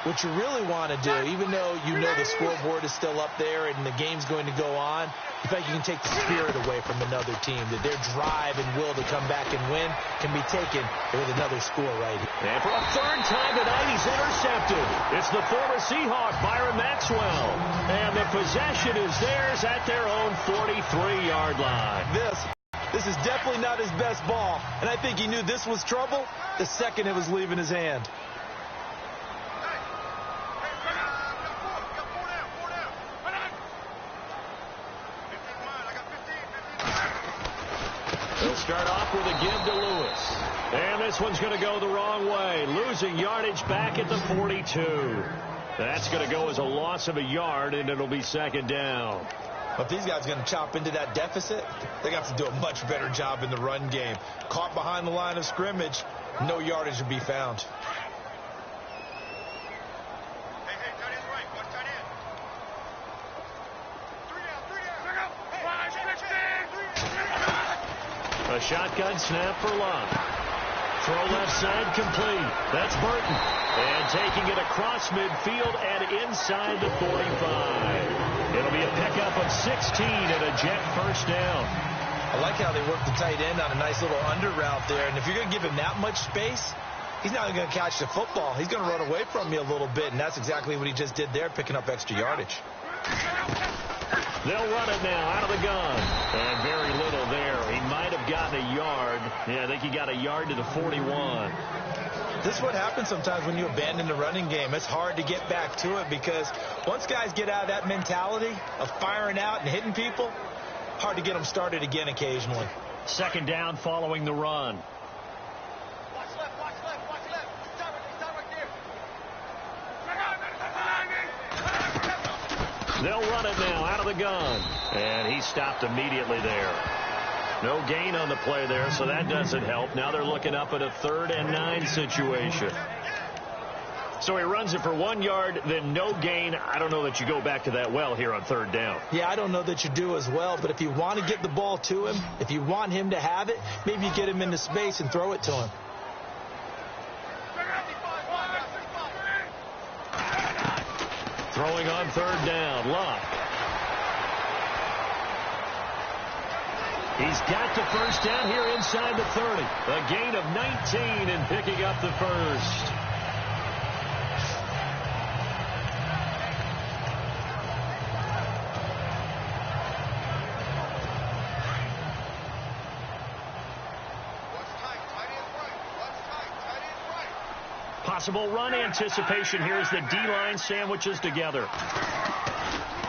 what you really want to do, even though you know the scoreboard is still up there and the game's going to go on, in fact, you can take the spirit away from another team, that their drive and will to come back and win can be taken with another score right here. And for a 3rd time tonight, he's intercepted. It's the former Seahawk, Byron Maxwell. And the possession is theirs at their own 43-yard line. This is definitely not his best ball, and I think he knew this was trouble the second it was leaving his hand. They'll start off with a give to Lewis. And this one's going to go the wrong way. Losing yardage back at the 42. That's going to go as a loss of a yard, and it'll be 2nd down. If these guys are going to chop into that deficit, they're going to have to do a much better job in the run game. Caught behind the line of scrimmage, no yardage to be found. A shotgun snap for Love. Throw left side complete. That's Burton. And taking it across midfield and inside the 45. It'll be a pickup of 16 and a jet first down. I like how they work the tight end on a nice little under route there. And if you're going to give him that much space, he's not going to catch the football. He's going to run away from you a little bit, and that's exactly what he just did there, picking up extra yardage. They'll run it now out of the gun. And very little there. He might have gotten a yard. Yeah, I think he got a yard to the 41. This is what happens sometimes when you abandon the running game. It's hard to get back to it, because once guys get out of that mentality of firing out and hitting people, hard to get them started again occasionally. 2nd down following the run. Watch left, watch left, watch left. Stop right there. They'll run it now out of the gun. And he stopped immediately there. No gain on the play there, so that doesn't help. Now they're looking up at a 3rd and 9 situation. So he runs it for 1 yard, then no gain. I don't know that you go back to that well here on 3rd down. Yeah, I don't know that you do as well, but if you want to get the ball to him, if you want him to have it, maybe you get him into space and throw it to him. Throwing on 3rd down, Luck. He's got the first down here inside the 30. A gain of 19 and picking up the first. Possible run anticipation here as the D-line sandwiches together.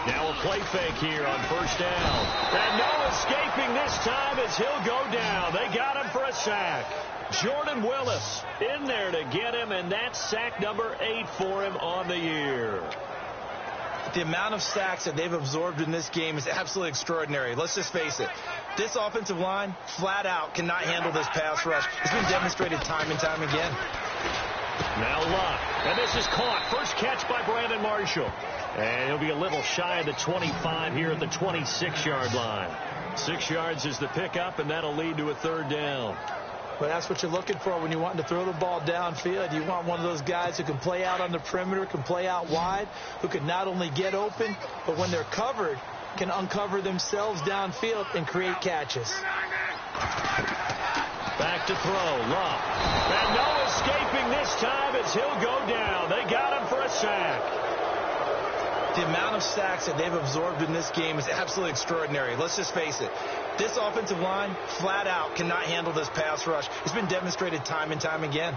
Now a play fake here on 1st down. And no escaping this time as he'll go down. They got him for a sack. Jordan Willis in there to get him, and that's sack number 8 for him on the year. The amount of sacks that they've absorbed in this game is absolutely extraordinary. Let's just face it. This offensive line, flat out, cannot handle this pass rush. It's been demonstrated time and time again. Now Luck, and this is caught. First catch by Brandon Marshall. And he'll be a little shy of the 25 here at the 26-yard line. 6 yards is the pickup, and that'll lead to a 3rd down. Well, that's what you're looking for when you want to throw the ball downfield. You want one of those guys who can play out on the perimeter, can play out wide, who can not only get open, but when they're covered, can uncover themselves downfield and create catches. Back to throw, Love. And no escaping this time as he'll go down. They got him for a sack. The amount of sacks that they've absorbed in this game is absolutely extraordinary. Let's just face it. This offensive line, flat out, cannot handle this pass rush. It's been demonstrated time and time again.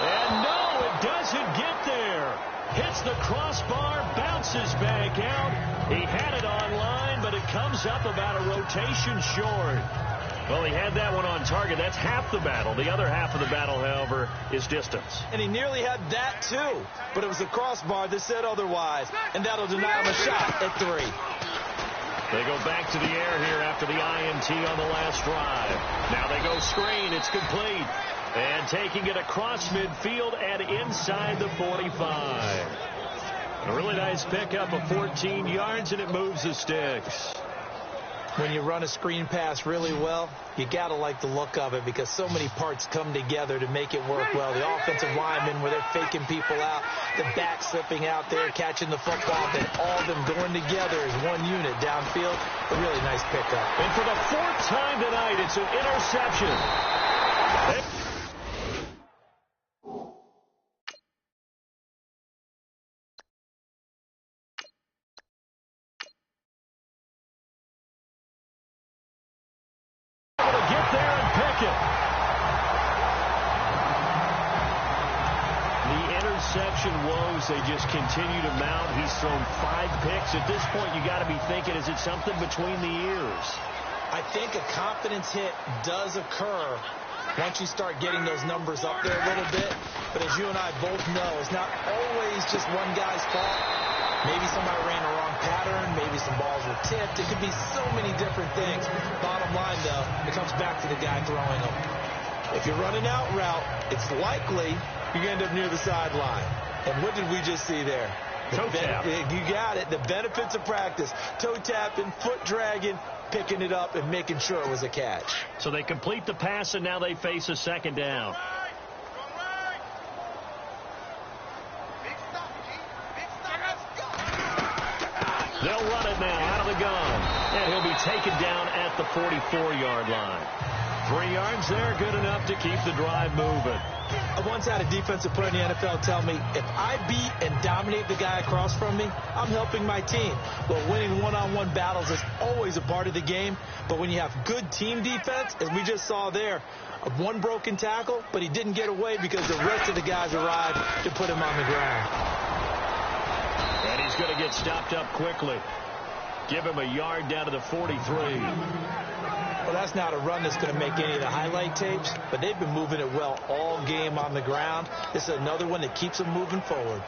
And no, it doesn't get there. Hits the crossbar, bounces back out. He had it online, but it comes up about a rotation short. Well, he had that one on target. That's half the battle. The other half of the battle, however, is distance. And he nearly had that, too. But it was the crossbar that said otherwise. And that'll deny him a shot at 3. They go back to the air here after the INT on the last drive. Now they go screen. It's complete. And taking it across midfield and inside the 45. A really nice pickup of 14 yards, and it moves the sticks. When you run a screen pass really well, you got to like the look of it because so many parts come together to make it work well. The offensive linemen where they're faking people out, the back slipping out there, catching the football, then all of them going together as one unit downfield. A really nice pickup. And for the 4th time tonight, it's an interception. Woes, they just continue to mount. He's thrown 5 picks. At this point, you got to be thinking, is it something between the ears? I think a confidence hit does occur once you start getting those numbers up there a little bit. But as you and I both know, it's not always just one guy's fault. Maybe somebody ran a wrong pattern. Maybe some balls were tipped. It could be so many different things. Bottom line, though, it comes back to the guy throwing them. If you're running out route, it's likely you're going to end up near the sideline. And what did we just see there? Toe tap. You got it. The benefits of practice. Toe tapping, foot dragging, picking it up, and making sure it was a catch. So they complete the pass, and now they face a 2nd down. They'll run it now out of the gun. And he'll be taken down at the 44-yard line. 3 yards there, good enough to keep the drive moving. I once had a defensive player in the NFL tell me, if I beat and dominate the guy across from me, I'm helping my team. Well, winning one-on-one battles is always a part of the game, but when you have good team defense, as we just saw there, one broken tackle, but he didn't get away because the rest of the guys arrived to put him on the ground. And he's going to get stopped up quickly. Give him a yard down to the 43. Well, that's not a run that's going to make any of the highlight tapes, but they've been moving it well all game on the ground. This is another one that keeps them moving forward.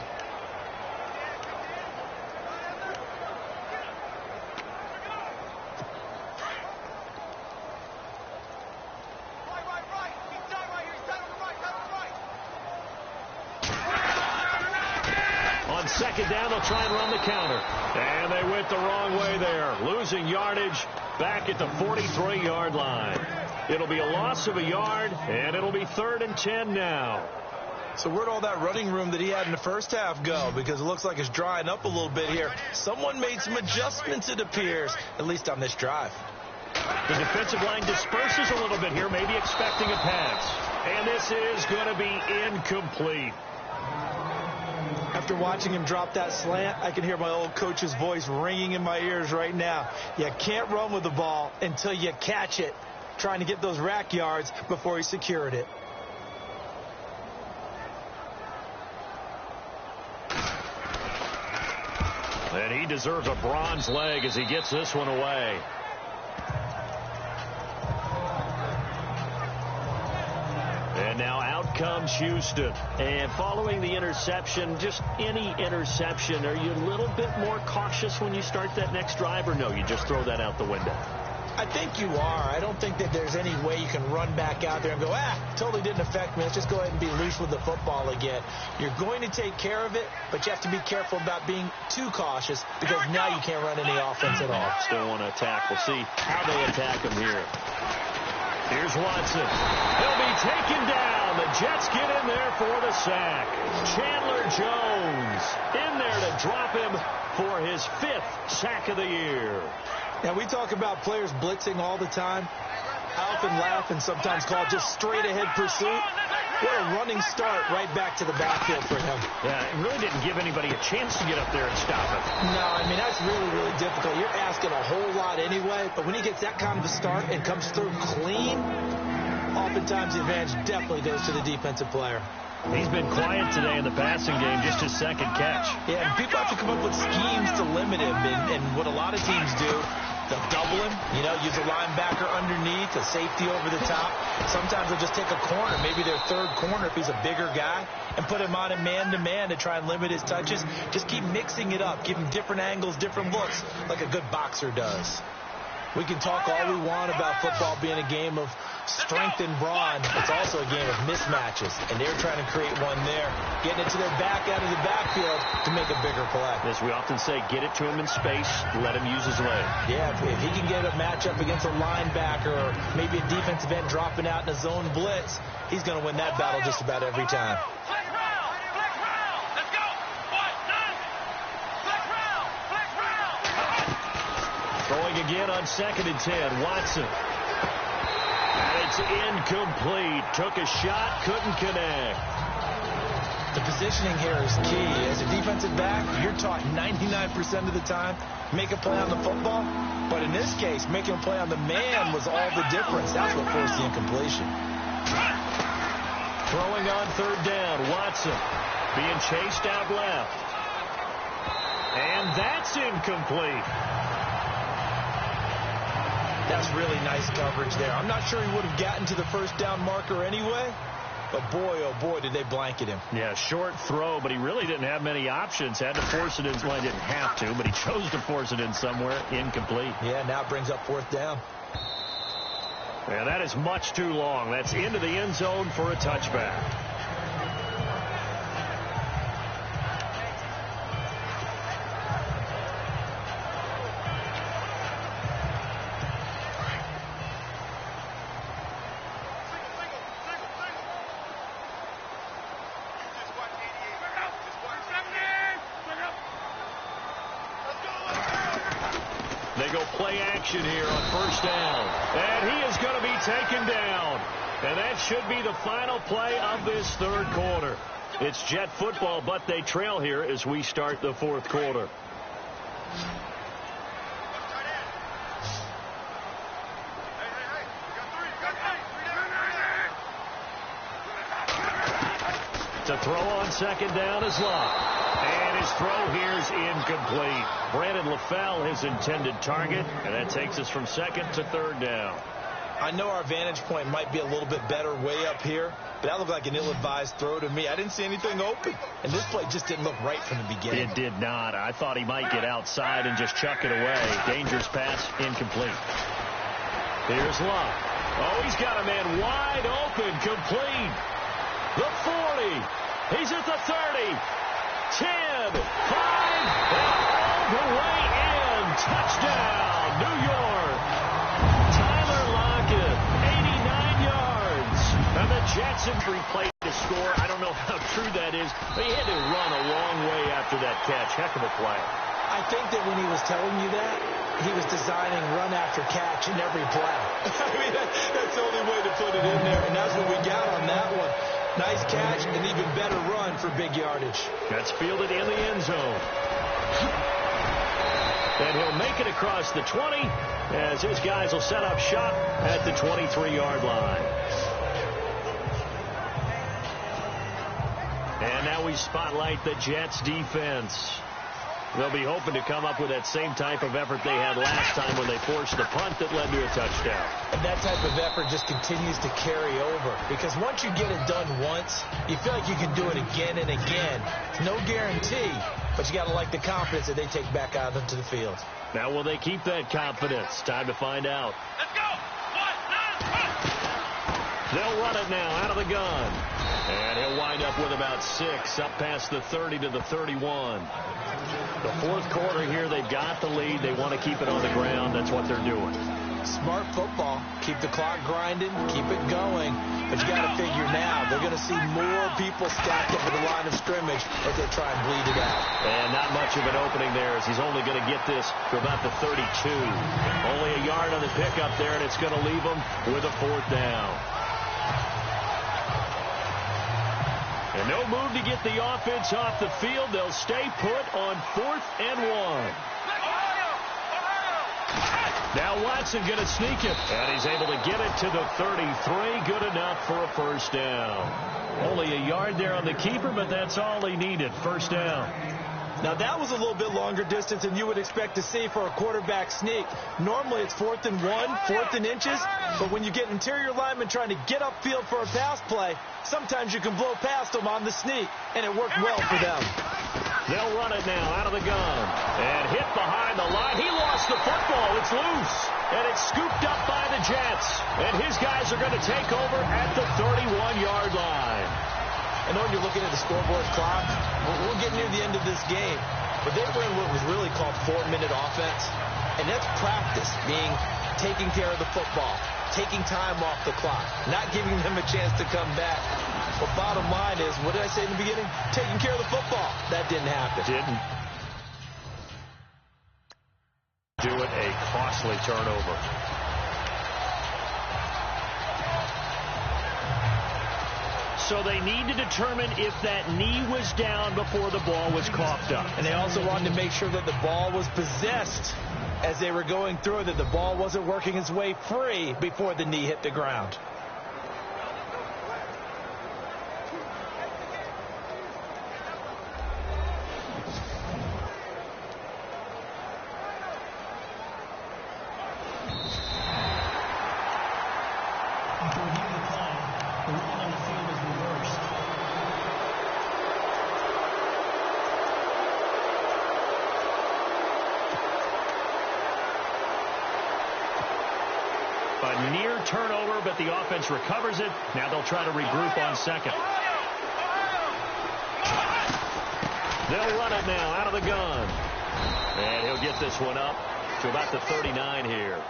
On 2nd down, they'll try and run the counter. And they went the wrong way there. Losing yardage back at the 43-yard line. It'll be a loss of a yard, and it'll be 3rd and 10 now. So where'd all that running room that he had in the first half go? Because it looks like it's drying up a little bit here. Someone made some adjustments, it appears, at least on this drive. The defensive line disperses a little bit here, maybe expecting a pass. And this is going to be incomplete. After watching him drop that slant, I can hear my old coach's voice ringing in my ears right now. You can't run with the ball until you catch it, trying to get those rack yards before he secured it. And he deserves a bronze leg as he gets this one away. And now out comes Houston. And following the interception, just any interception, are you a little bit more cautious when you start that next drive, or no, you just throw that out the window? I think you are. I don't think that there's any way you can run back out there and go, totally didn't affect me. Let's just go ahead and be loose with the football again. You're going to take care of it, but you have to be careful about being too cautious because now you can't run any offense at all. Still want to attack. We'll see how they attack him here. Here's Watson. He'll be taken down. The Jets get in there for the sack. Chandler Jones in there to drop him for his 5th sack of the year. Now, we talk about players blitzing all the time. I often laugh and sometimes call it just straight-ahead pursuit. What a running start right back to the backfield for him. Yeah, it really didn't give anybody a chance to get up there and stop it. No, I mean, that's really, really difficult. You're asking a whole lot anyway, but when he gets that kind of a start and comes through clean, oftentimes the advantage definitely goes to the defensive player. He's been quiet today in the passing game, just his 2nd catch. Yeah, and people have to come up with schemes to limit him, and what a lot of teams do, they'll double him, use a linebacker underneath, a safety over the top. Sometimes they'll just take a corner, maybe their 3rd corner if he's a bigger guy, and put him on a man-to-man to try and limit his touches. Just keep mixing it up, give him different angles, different looks, like a good boxer does. We can talk all we want about football being a game of strength and brawn. It's also a game of mismatches, and they're trying to create one there, getting it to their back out of the backfield to make a bigger play. As we often say, get it to him in space, let him use his leg. Yeah, if he can get a matchup against a linebacker or maybe a defensive end dropping out in a zone blitz, he's going to win that battle just about every time. Throwing again on 2nd and 10. Watson. And it's incomplete. Took a shot, couldn't connect. The positioning here is key. As a defensive back, you're taught 99% of the time, make a play on the football. But in this case, making a play on the man was all the difference. That's what forced the incompletion. Throwing on 3rd down. Watson being chased out left. And that's incomplete. That's really nice coverage there. I'm not sure he would have gotten to the 1st down marker anyway, but boy, oh boy, did they blanket him. Yeah, short throw, but he really didn't have many options. Had to force it in. Well, he didn't have to, but he chose to force it in somewhere. Incomplete. Yeah, now it brings up 4th down. Yeah, that is much too long. That's into the end zone for a touchback. They go play action here on 1st down. And he is going to be taken down. And that should be the final play of this 3rd quarter. It's Jet football, but they trail here as we start the 4th quarter. To throw on 2nd down is Love. And his throw here is incomplete. Brandon LaFell, his intended target, and that takes us from 2nd to 3rd down. I know our vantage point might be a little bit better way up here, but that looked like an ill-advised throw to me. I didn't see anything open, and this play just didn't look right from the beginning. It did not. I thought he might get outside and just chuck it away. Dangerous pass, incomplete. Here's Love. Oh, he's got a man wide open, complete. The 40. He's at the 30. 10, 5, all the way in. Touchdown, New York. Tyler Lockett, 89 yards. And the Jets have replayed the score. I don't know how true that is, but he had to run a long way after that catch. Heck of a play. I think that when he was telling you that, he was designing run after catch in every play. I mean, that's the only way to put it in there, and that's what we got on that one. Nice catch, and even better run for big yardage. That's fielded in the end zone. And he'll make it across the 20 as his guys will set up shop at the 23-yard line. And now we spotlight the Jets defense. They'll be hoping to come up with that same type of effort they had last time when they forced the punt that led to a touchdown. And that type of effort just continues to carry over, because once you get it done once, you feel like you can do it again and again. It's no guarantee, but you got to like the confidence that they take back out onto the field. Now, will they keep that confidence? Time to find out. Let's go. 1, 9, 1. They'll run it now out of the gun. And he'll wind up with about 6, up past the 30 to the 31. The fourth quarter here, they've got the lead. They want to keep it on the ground. That's what they're doing. Smart football. Keep the clock grinding. Keep it going. But you got to figure now, they're going to see more people stacked up at the line of scrimmage as they try and bleed it out. And not much of an opening there, as he's only going to get this to about the 32. Only a yard on the pickup there, and it's going to leave him with a 4th down. And no move to get the offense off the field. They'll stay put on 4th and 1. Now Watson going to sneak it, and he's able to get it to the 33. Good enough for a 1st down. Only a yard there on the keeper, but that's all he needed. 1st down. Now, that was a little bit longer distance than you would expect to see for a quarterback sneak. Normally, it's 4th and 1, 4th and inches. But when you get interior linemen trying to get upfield for a pass play, sometimes you can blow past them on the sneak, and it worked well for them. They'll run it now out of the gun. And hit behind the line. He lost the football. It's loose. And it's scooped up by the Jets. And his guys are going to take over at the 31-yard line. I know when you're looking at the scoreboard clock, we're getting near the end of this game. But they were in what was really called 4-minute offense. And that's practice, being taking care of the football, taking time off the clock, not giving them a chance to come back. But bottom line is, what did I say in the beginning? Taking care of the football. That didn't happen. Didn't do it. A costly turnover. So they need to determine if that knee was down before the ball was coughed up. And they also wanted to make sure that the ball was possessed as they were going through, that the ball wasn't working its way free before the knee hit the ground. A near turnover, but the offense recovers it. Now they'll try to regroup on 2nd. They'll run it now out of the gun. And he'll get this one up to about the 39 here.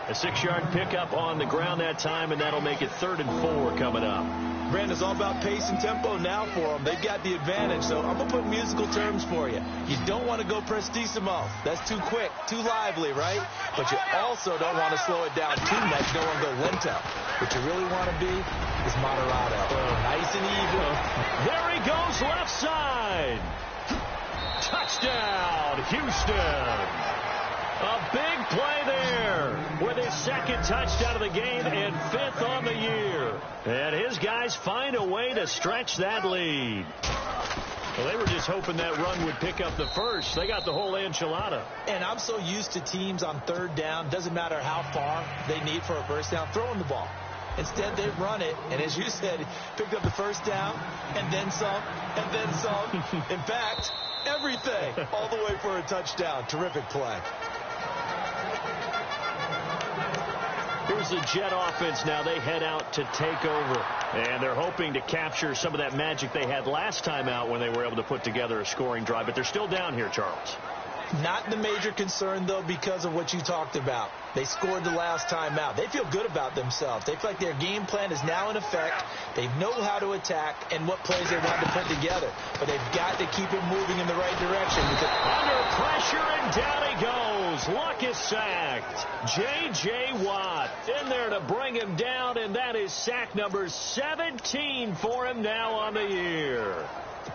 A 6-yard pickup on the ground that time, and that'll make it 3rd and 4 coming up. Brandon, it's all about pace and tempo now for them. They've got the advantage, so I'm going to put musical terms for you. You don't want to go prestissimo. That's too quick, too lively, right? But you also don't want to slow it down too much. You don't want to go lento. What you really want to be is moderato. Nice and even. There he goes, left side. Touchdown, Houston. A big play there with his 2nd touchdown of the game and 5th on the year. And his guys find a way to stretch that lead. Well, they were just hoping that run would pick up the first. They got the whole enchilada. And I'm so used to teams on 3rd down, doesn't matter how far they need for a first down, throwing the ball. Instead, they run it, and as you said, picked up the first down, and then some, and then some. In fact, everything, all the way for a touchdown. Terrific play. Here's the Jet offense now. They head out to take over. And they're hoping to capture some of that magic they had last time out when they were able to put together a scoring drive. But they're still down here, Charles. Not the major concern, though, because of what you talked about. They scored the last time out. They feel good about themselves. They feel like their game plan is now in effect. They know how to attack and what plays they want to put together. But they've got to keep it moving in the right direction. Because under pressure, and down he goes. Luck is sacked. J.J. Watt in there to bring him down, and that is sack number 17 for him now on the year.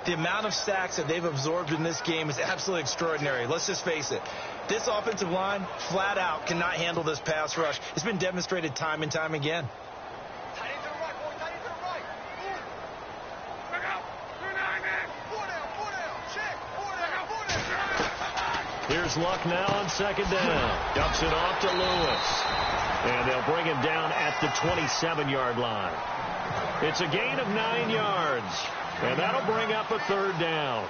The amount of sacks that they've absorbed in this game is absolutely extraordinary. Let's just face it. This offensive line, flat out, cannot handle this pass rush. It's been demonstrated time and time again. Tight end to the right, boy. Tight end to the right. Back out. 3-9, man. 4 down. Check. 4 down. Here's Luck now on second down. Dumps it off to Lewis. And they'll bring him down at the 27-yard line. It's a gain of 9 yards. And that'll bring up a third down.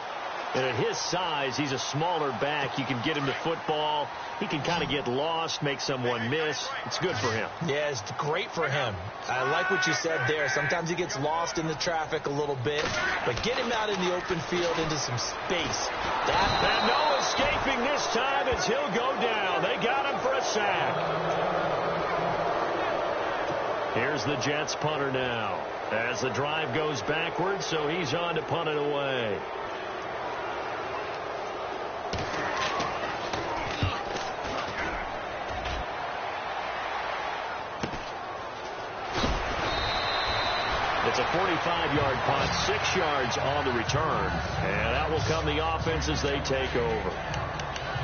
And at his size, he's a smaller back. You can get him the football. He can kind of get lost, make someone miss. It's good for him. Yeah, it's great for him. I like what you said there. Sometimes he gets lost in the traffic a little bit. But get him out in the open field into some space. And no escaping this time as he'll go down. They got him for a sack. Here's the Jets punter now. As the drive goes backwards, so he's on to punt it away. It's a 45-yard punt, 6 yards on the return. And that will come the offense as they take over.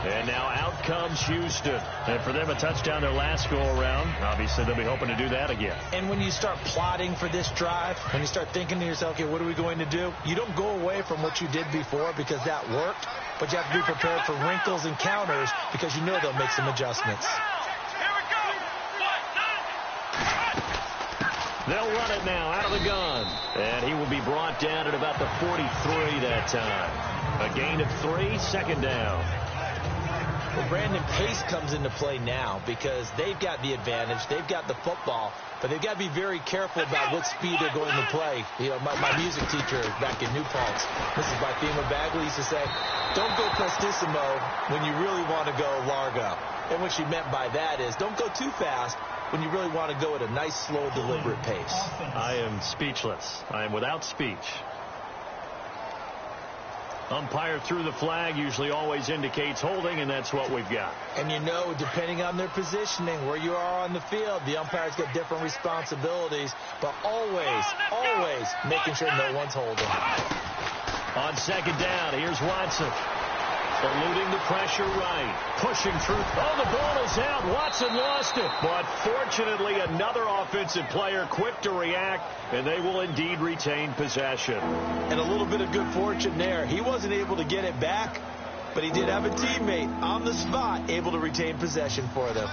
And now out comes Houston. And for them, a touchdown their last go-around. Obviously, they'll be hoping to do that again. And when you start plotting for this drive, when you start thinking to yourself, okay, what are we going to do? You don't go away from what you did before because that worked. But you have to be prepared for wrinkles and counters because you know they'll make some adjustments. They'll run it now out of the gun. And he will be brought down at about the 43 that time. A gain of 3, second down. Well, Brandon, pace comes into play now because they've got the advantage. They've got the football. But they've got to be very careful about what speed they're going to play. You know, my music teacher back in New Paltz, Mrs. Bythema Bagley, used to say, don't go prestissimo when you really want to go largo. And what she meant by that is don't go too fast when you really want to go at a nice, slow, deliberate pace. I am speechless. I am without speech. Umpire threw the flag, usually always indicates holding, and that's what we've got. And you know, depending on their positioning, where you are on the field, the umpires get different responsibilities, but always making sure no one's holding. On second down, here's Watson. Eluding the pressure right. Pushing through. Oh, the ball is out. Watson lost it. But fortunately, another offensive player quick to react, and they will indeed retain possession. And a little bit of good fortune there. He wasn't able to get it back, but he did have a teammate on the spot able to retain possession for them.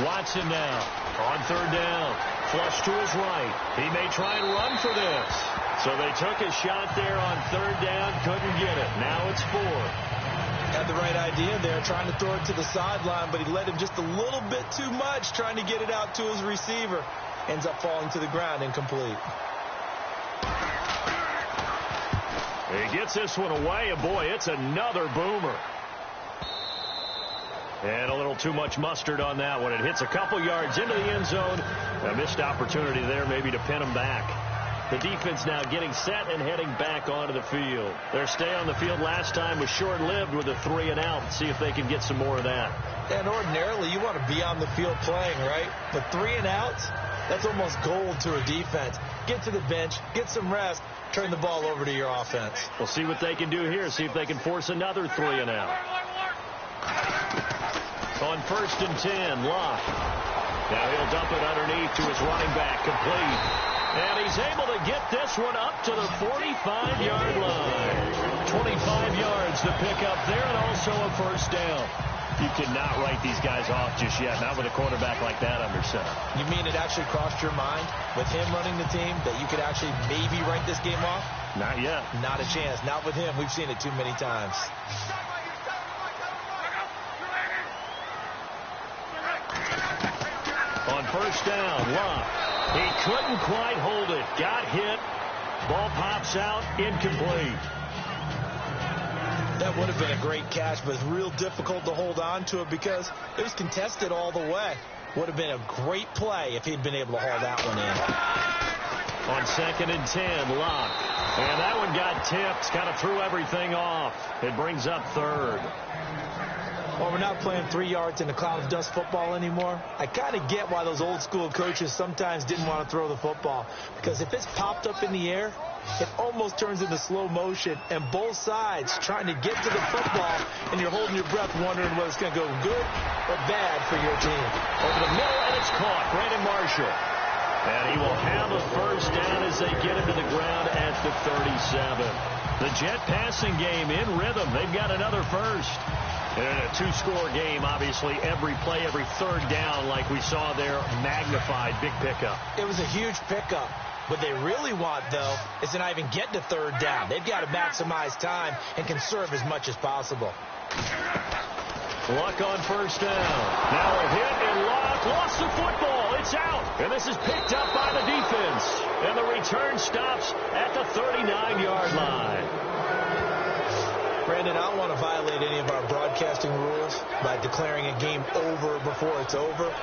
Watson now on third down. Flush to his right. He may try and run for this. So they took a shot there on third down. Couldn't get it. Now it's 4. Had the right idea there, trying to throw it to the sideline, but he let him just a little bit too much, trying to get it out to his receiver. Ends up falling to the ground, incomplete. He gets this one away, and boy, it's another boomer. And a little too much mustard on that one. It hits a couple yards into the end zone. A missed opportunity there maybe to pin him back. The defense now getting set and heading back onto the field. Their stay on the field last time was short-lived with a 3 and out. See if they can get some more of that. And ordinarily, you want to be on the field playing, right? But 3 and outs, that's almost gold to a defense. Get to the bench, get some rest, turn the ball over to your offense. We'll see what they can do here. See if they can force another 3 and out. On 1st and 10, Locke. Now he'll dump it underneath to his running back, complete. And he's able to get this one up to the 45-yard line. 25 yards to pick up there, and also a first down. You cannot write these guys off just yet, not with a quarterback like that under center. You mean it actually crossed your mind with him running the team that you could actually maybe write this game off? Not yet. Not a chance. Not with him. We've seen it too many times. On first down, Locke. He couldn't quite hold it. Got hit. Ball pops out. Incomplete. That would have been a great catch, but it's real difficult to hold on to it because it was contested all the way. Would have been a great play if he'd been able to haul that one in. On 2nd and 10, Locke. And that one got tipped. Kind of threw everything off. It brings up 3rd. Well, we're not playing 3 yards in a cloud of dust football anymore. I kind of get why those old school coaches sometimes didn't want to throw the football. Because if it's popped up in the air, it almost turns into slow motion. And both sides trying to get to the football, and you're holding your breath wondering whether it's going to go good or bad for your team. Over the middle, and it's caught. Brandon Marshall. And he will have a first down as they get him to the ground at the 37. The Jet passing game in rhythm. They've got another first. And a two-score game, obviously, every play, every third down, like we saw there, magnified, big pickup. It was a huge pickup. What they really want, though, is to not even get to third down. They've got to maximize time and conserve as much as possible. Luck on first down. Now a hit and Luck lost the football. It's out. And this is picked up by the defense. And the return stops at the 39-yard line. Brandon, I don't want to violate any of our broadcasting rules by declaring a game over before it's over.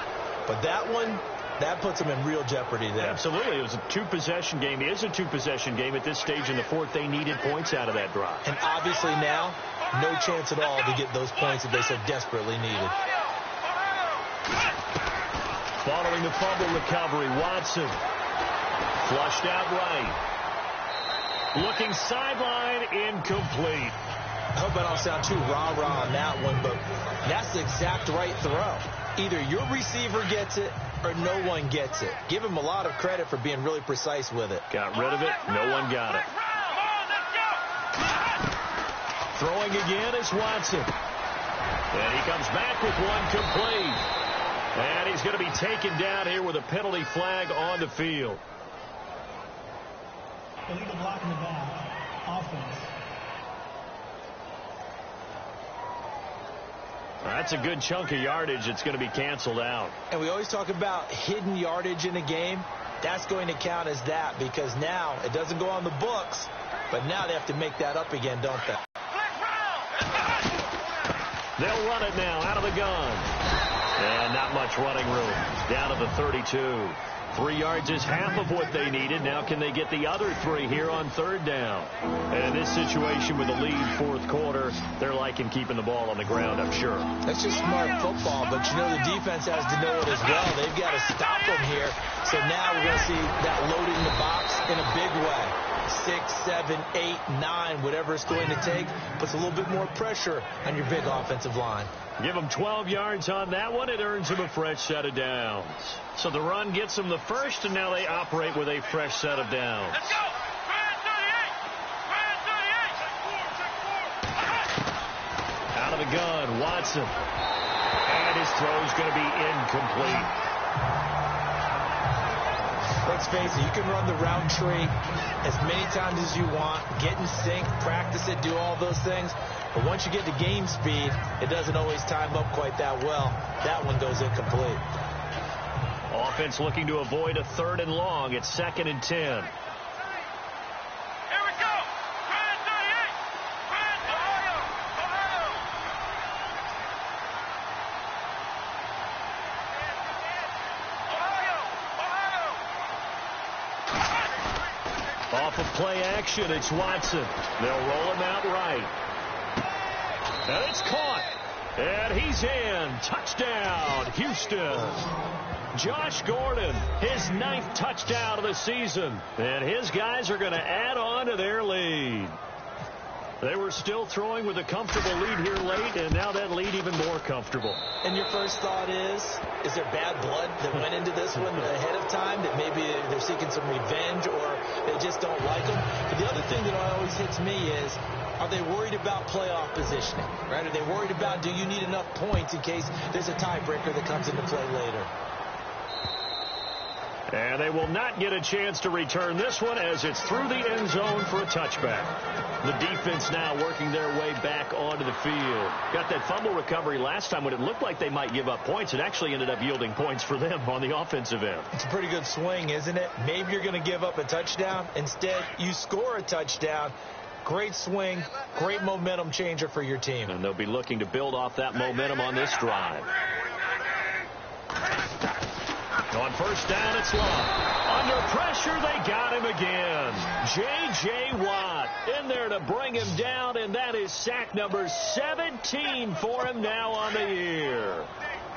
But that one, that puts them in real jeopardy there. Absolutely. It was a two-possession game. It is a two-possession game at this stage in the fourth. They needed points out of that drive. And obviously now, no chance at all to get those points that they so desperately needed. Following the fumble recovery, Watson flushed out right. Looking sideline, incomplete. I hope I don't sound too rah-rah on that one, but that's the exact right throw. Either your receiver gets it or no one gets it. Give him a lot of credit for being really precise with it. Got rid of it. No one got it. Throwing again is Watson. And he comes back with one complete. And he's going to be taken down here with a penalty flag on the field. Illegal block in the back. Offense. That's a good chunk of yardage. It's going to be canceled out. And we always talk about hidden yardage in a game. That's going to count as that because now it doesn't go on the books, but now they have to make that up again, don't they? They'll run it now out of the gun. And not much running room. Down to the 32. 3 yards is half of what they needed. Now can they get the other 3 here on third down? And in this situation with the lead fourth quarter, they're liking keeping the ball on the ground, I'm sure. That's just smart football, but you know the defense has to know it as well. They've got to stop them here. So now we're going to see that loading the box in a big way. 6, 7, 8, 9, whatever it's going to take, puts a little bit more pressure on your big offensive line. Give them 12 yards on that one. It earns them a fresh set of downs. So the run gets them the first, and now they operate with a fresh set of downs. Let's go. Out of the gun, Watson. And his throw's going to be incomplete. Let's face it, you can run the route tree as many times as you want, get in sync, practice it, do all those things. But once you get to game speed, it doesn't always time up quite that well. That one goes incomplete. Offense looking to avoid a 3rd and long. It's 2nd and 10. Here we go. Off of play action, it's Watson. They'll roll him out right. And it's caught. And he's in. Touchdown, Houston. Josh Gordon, his 9th touchdown of the season. And his guys are going to add on to their lead. They were still throwing with a comfortable lead here late, and now that lead even more comfortable. And your first thought is there bad blood that went into this one ahead of time, that maybe they're seeking some revenge or they just don't like them? But the other thing that always hits me is, are they worried about playoff positioning? Right? Are they worried about, do you need enough points in case there's a tiebreaker that comes into play later? And they will not get a chance to return this one as it's through the end zone for a touchback. The defense now working their way back onto the field. Got that fumble recovery last time when it looked like they might give up points. It actually ended up yielding points for them on the offensive end. It's a pretty good swing, isn't it? Maybe you're going to give up a touchdown. Instead, you score a touchdown. Great swing, great momentum changer for your team. And they'll be looking to build off that momentum on this drive. On first down, it's Love. Under pressure, they got him again. J.J. Watt in there to bring him down, and that is sack number 17 for him now on the year.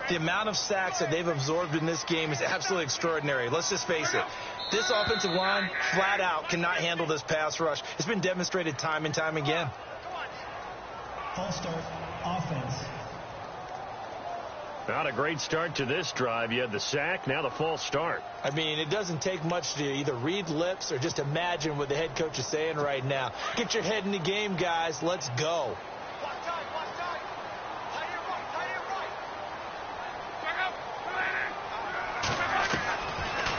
The amount of sacks that they've absorbed in this game is absolutely extraordinary. Let's just face it. This offensive line, flat out, cannot handle this pass rush. It's been demonstrated time and time again. False start, offense. Not a great start to this drive. You had the sack, now the false start. I mean, it doesn't take much to either read lips or just imagine what the head coach is saying right now. Get your head in the game, guys. Let's go.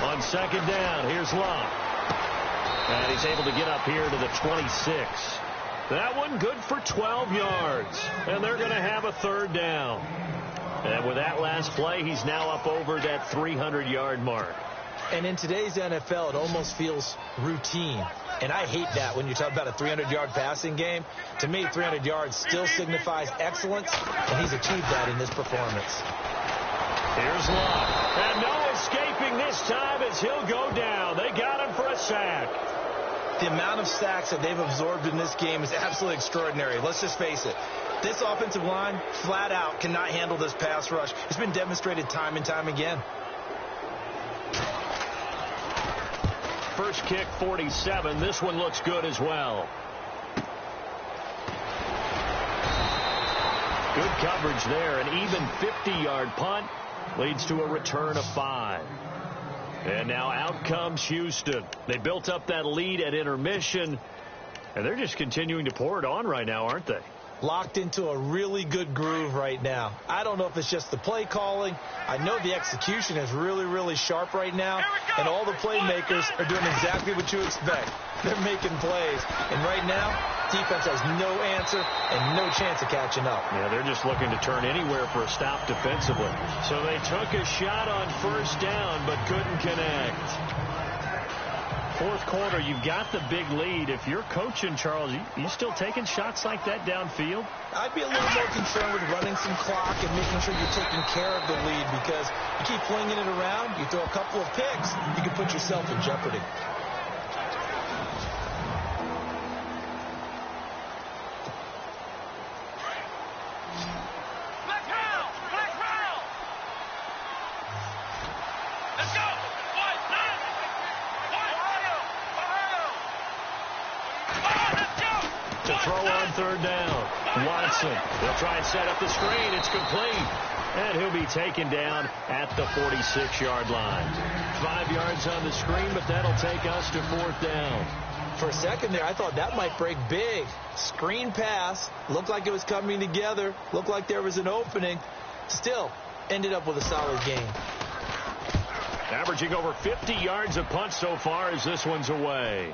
On second down, here's Love. And he's able to get up here to the 26. That one good for 12 yards. And they're going to have a third down. And with that last play, he's now up over that 300-yard mark. And in today's NFL, it almost feels routine. And I hate that when you talk about a 300-yard passing game. To me, 300 yards still signifies excellence, and he's achieved that in this performance. Here's Love. And no escaping this time as he'll go down. They got him for a sack. The amount of sacks that they've absorbed in this game is absolutely extraordinary. Let's just face it. This offensive line, flat out, cannot handle this pass rush. It's been demonstrated time and time again. First kick, 47. This one looks good as well. Good coverage there. An even 50-yard punt leads to a return of 5. And now out comes Houston. They built up that lead at intermission, and they're just continuing to pour it on right now, aren't they? Locked into a really good groove right now. I don't know if it's just the play calling. I know the execution is really, really sharp right now, and all the playmakers are doing exactly what you expect. They're making plays, and right now, defense has no answer and no chance of catching up. Yeah, they're just looking to turn anywhere for a stop defensively. So they took a shot on first down, but couldn't connect. Fourth quarter, you've got the big lead. If you're coaching, Charles, you still taking shots like that downfield? I'd be a little more concerned with running some clock and making sure you're taking care of the lead, because you keep flinging it around, you throw a couple of picks, you can put yourself in jeopardy. Third down. Watson. They'll try and set up the screen. It's complete. And he'll be taken down at the 46-yard line. 5 yards on the screen, but that'll take us to fourth down. For a second there, I thought that might break big. Screen pass. Looked like it was coming together. Looked like there was an opening. Still, ended up with a solid game. Averaging over 50 yards a punt so far as this one's away.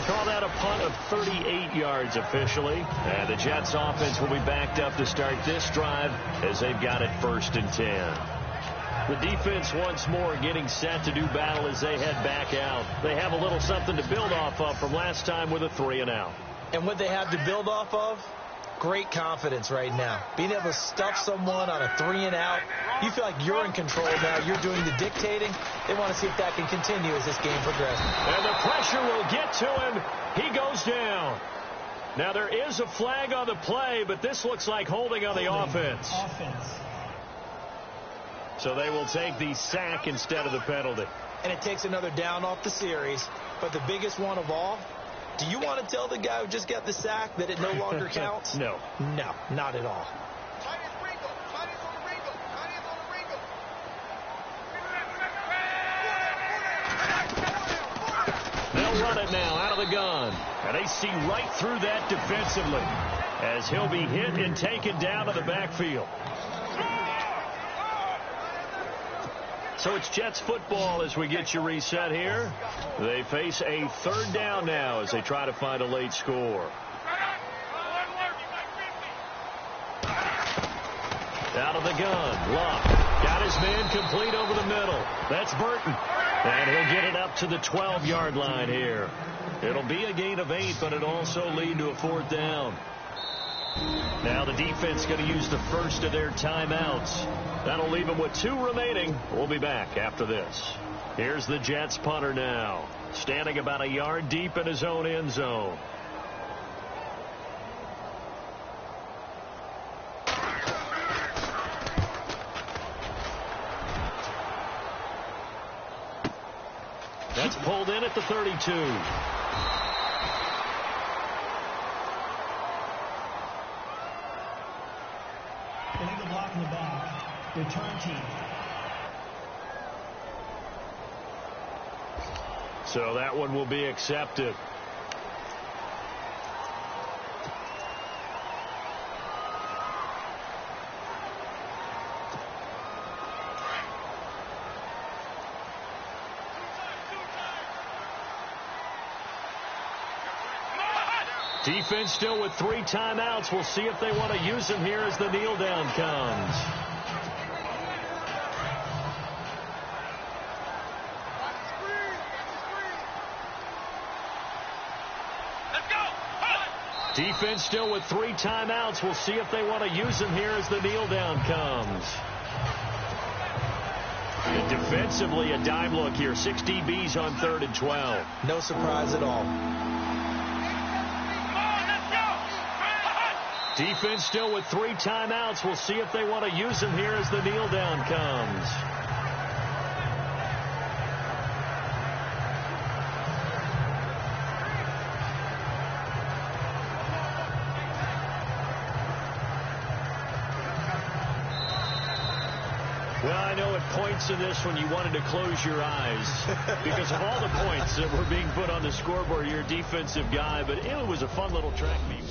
Call that a punt of 38 yards officially. And the Jets offense will be backed up to start this drive as they've got it 1st and 10. The defense once more getting set to do battle as they head back out. They have a little something to build off of from last time with a 3-and-out. And what they have to build off of? Great confidence right now. Being able to stuff someone on a 3-and-out. You feel like you're in control now. You're doing the dictating. They want to see if that can continue as this game progresses. And the pressure will get to him. He goes down. Now there is a flag on the play, but this looks like holding on the offense. So they will take the sack instead of the penalty. And it takes another down off the series. But the biggest one of all, do you want to tell the guy who just got the sack that it no longer counts? No. No, not at all. They'll run it now out of the gun. And they see right through that defensively as he'll be hit and taken down to the backfield. So it's Jets football as we get you reset here. They face a third down now as they try to find a late score. Out of the gun. Luck got his man complete over the middle. That's Burton. And he'll get it up to the 12-yard line here. It'll be a gain of 8, but it'll also lead to a fourth down. Now the defense going to use the first of their timeouts. That'll leave them with 2 remaining. We'll be back after this. Here's the Jets punter now, standing about a yard deep in his own end zone. That's pulled in at the 32. Return team. So that one will be accepted. Defense still with 3 timeouts. We'll see if they want to use them here as the kneel down comes. Defense still with 3 timeouts. We'll see if they want to use them here as the kneel down comes. And defensively, a dime look here. 6 DBs on 3rd and 12. No surprise at all. Defense still with 3 timeouts. We'll see if they want to use them here as the kneel down comes. Well, I know at points in this one you wanted to close your eyes because of all the points that were being put on the scoreboard. You're a defensive guy, but it was a fun little track meet.